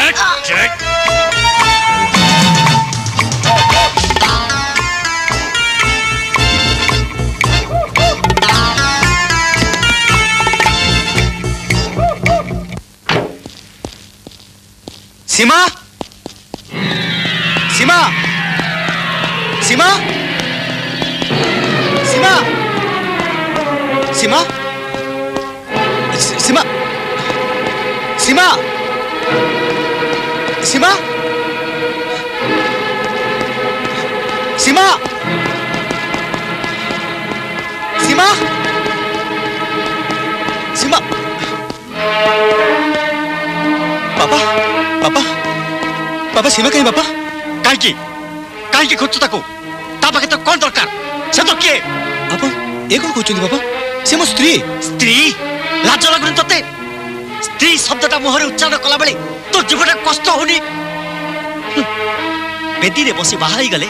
सीमा सीमा सीमा सीमा सीमा सीमा सीमा सीमा सीमा सीमा सीमा पापा पापा पापा सीमा कहीं पापा काहे काहे खोजु ताको ता पाखे तो कोन दरकार से तो किए अपन ए कोन खोजु पापा से मो स्त्री स्त्री लाज लागुनी तते स्त्री शब्दटा मुहरे उच्चारण कला बेले तो जीवटा कष्ट होनी बेदी रे बसी बाहाई गले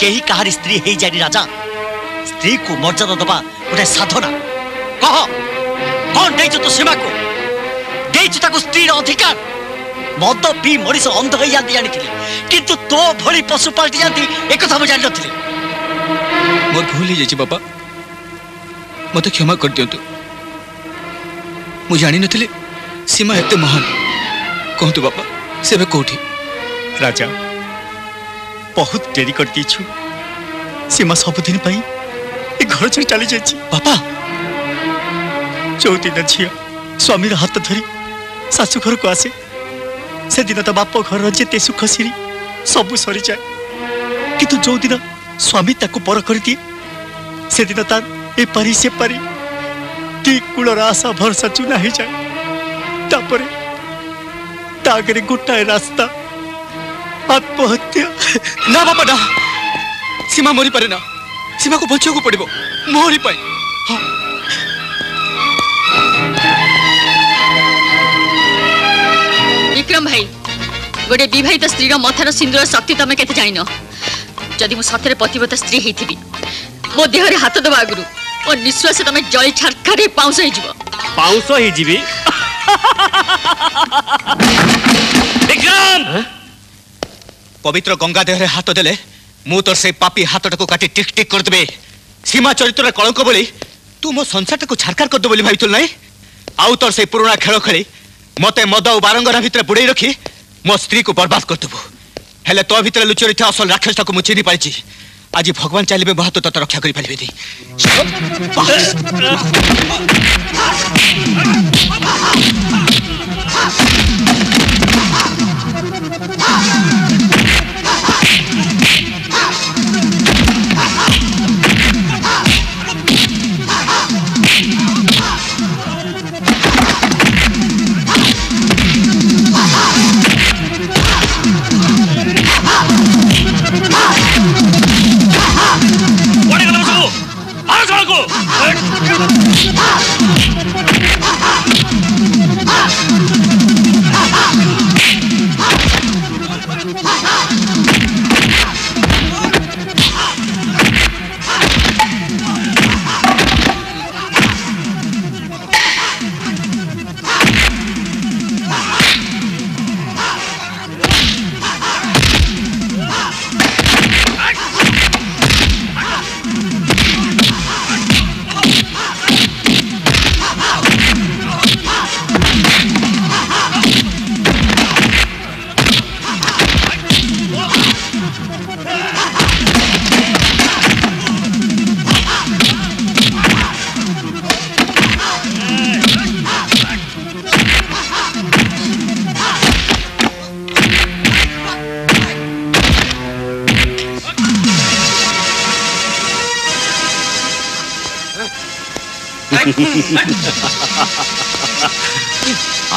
केही कहारी स्त्री हेई जानी राजा स्त्री को मर्यादा दबा गोटे साधना कह कौन देइछ तो सीमा को देइछ ताको स्त्री रो अधिकार मद पी मरीष अंध हो जाती जानी किंतु तो भली पशु पाल्टी जाती एक कथा जान नथिले मोर भूल ही जाइछि बाबा मते क्षमा कर दियंतु मु जानि नथिले सीमा एते महान कहतु बाबा सेबे कोठी राजा बहुत डेरी कर दीछु सीमा सब दिन पई ए घर से चली जाइछि बाबा चौथी झिया स्वामी हाथ धरी सासु घर को आसे से दिन तो बाप घर जेते सुख सिरी सब सरी जाए किंतु जो दिन स्वामी ताको पर कर दिए से दिन तार ए पारी से पारी ती कूलर आशा भरसा चुना ही जाए तापरे तागरे गोटाए रास्ता आत्महत्या ना बाबा ना सीमा मरी पारे ना सीमा को बच्चों को पड़िबो मोरी पाए हाँ विक्रम भाई गोटे विवाहित स्त्री मथार सिंदूर शक्ति तमें केते जाइन जदि मु सतरे पतिव्रता स्त्री हेथिबी मो देहरे हाथ दबा आगुरु और निश्वास तमें जली छारखारे पाउस हे जिवो पाउस हे जिवि विक्रम पवित्र गंगा देहरे हाथ देले मु तोर से पापी हाथटा को काटी टिक टिक कर देबे सीमा चरित्र कलंक बोली तू मो संसारटा को छारखार कर दे बोली भाबितुल नाही आउ तोर से पुराना खेल खेली मते मद और बारंगरा भितर बुड़े रखी मो स्त्री को बर्बाद कर देबो हेले तो भितर लुचि रही असल राक्षसटा को मु चिनी पाइछि आज भगवान चालिबे महत तत रक्षा करि पालिबे दी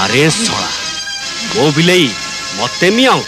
अरे सोला वो बिलेई मते मियाओ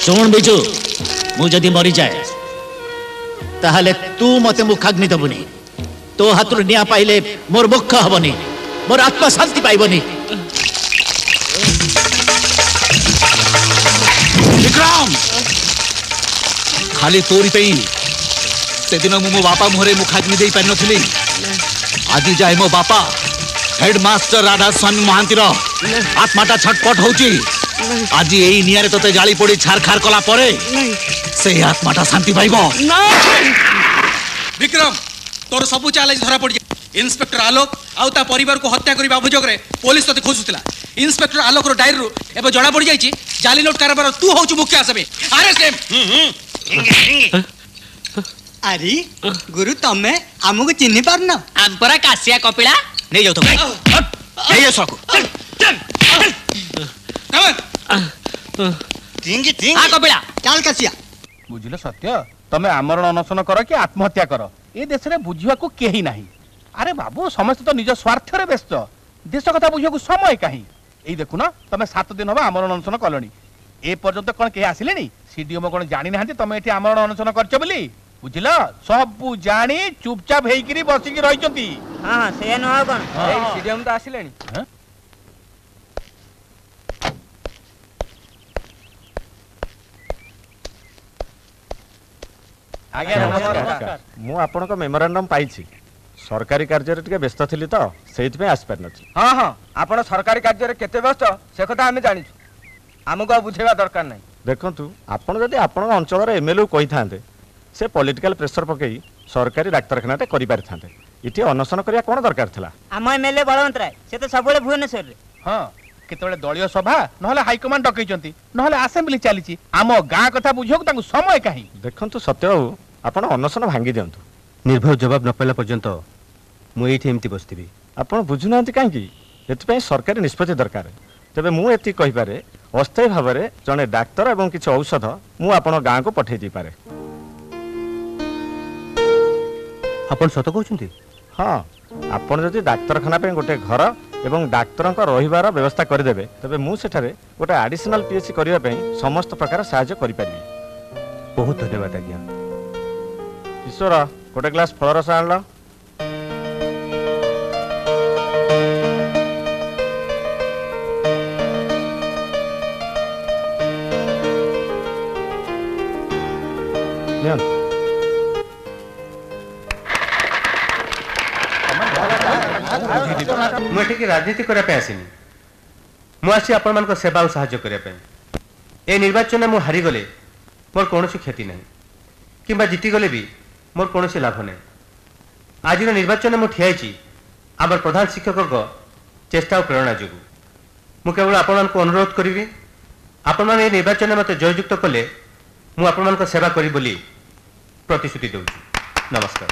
शुण बिजू मुझे मरी जाए ताहले तू मते मुखाग्नि दबुनी तो हाथ निआ पाइले मोर मुख हबनी मोर आत्मा शांति पाइबनी। विक्रम खाली तोरी पे से दिन मो बापा मुहरे मुखाग्नि दे पारि नथिली आज जाए मो बापा हेडमास्टर राधा स्वामी महांतीर आत्माटा छटपट होची आज यही नियारे तोते जाली पड़ी छारखार कला परे से आत्माटा शांति पाइबो। विक्रम तोर सबु चाल धरा पड़ जाए इंस्पेक्टर आलोक आउ ता परिवार को हत्या करबा अभियोग रे पुलिस तते खोजुतला इंस्पेक्टर आलोक रो डायरी रो एबे जणा पड़ जाईची जाली नोट कारबार तू होचु मुख्य आसामी अरेस्ट हिम। अरे गुरु तमे हमको चिन्ह पारन आंपरा कासिया कपिला नहीं जाऊ तो नहीं जाऊ सकू टिंगी टिंगी हां कपिला चल कासिया बुझिल सत्य तमे आमरण अनशन कर कि आत्महत्या कर ए देश रे बुझिया को केही नाही अरे बाबू समस्त तो निज स्वार्थ रे व्यस्त देश कथा बुझिया को समय काहे एई देखु ना तमे 7 दिन हबा आमरण अनशन कलनी ए पर्यंत कोन के आसिलेनी सीडीओ कोन जानि नाहंती तमे एठी आमरण अनशन करछ बोली बुझिल सब जानी चुपचाप हेइकरी बसिकी रहिचंती हां से न हो कोन ए सीडीओ तो आसिलेनी आज्ञा नमस्कार मु आपनक मेमोरेंडम पाइछि सरकारी कार्य रे टिके व्यस्त थिली तो सेहित पे आस पार नछि हां हां आपण सरकारी कार्य रे केते व्यस्त से कथा हमें जानि हमको बुझेबा दरकार नहीं देखंतु आपण जदि आपण अंचल रे एमएलए कहि थांते से पॉलिटिकल प्रेशर पकई सरकारी डाक्तरखानाटे करि पारि थांते इति अनशन करिया कोन दरकार थिला हम एमएलए बळवंत राय से तो सबले भुवनेश्वर रे हां केतबेले दलीय सभा नहले हाई कमांड डकैचंती नहले असेंबली चलीची आम गां कथा बुझियोक तांको समय काहे देखंतु सत्य बाबू आपण अनशन भांगी दियंतु निर्भय जवाब न पाइला पर्यंत मु एठी एमती बसथिबी आपण बुझुनांती काहेकि एतपै सरकारी निष्पत्ति दरकार तेबे मु एति कहि पारे अस्थायी भाव में जड़े डाक्तर एवं किसी औषध मु आपण गाँ को पठे दी पारे आपण सत कहउछंती हाँ आपण जदि डाक्तरखाना पे गोटे घर एवं डाक्तर रहिबार व्यवस्था करदेबे तबे मु सेठारे गोटे एडिशनल पीएचसी करिया पे समस्त प्रकार सहाय्य करि पारिबी बहुत धन्यवाद आज्ञा ईश्वर गोटे ग्लास फल रस आनल मुझे राजनीति करने आसनी मुझे आपण मान सेवा और साहाय्य करने ए निर्वाचन में हारीगले मोर कौन क्षति ना कि जीतीगले भी मोर कौन लाभ ना आज निर्वाचन में ठियाई आम प्रधान शिक्षक चेष्टा और प्रेरणा जो मु केवल आपण को अनुरोध करी आपण मैंने निर्वाचन मत जययुक्त कले मु आपण मान सेवा करी बोली प्रतिश्रुति दूँ नमस्कार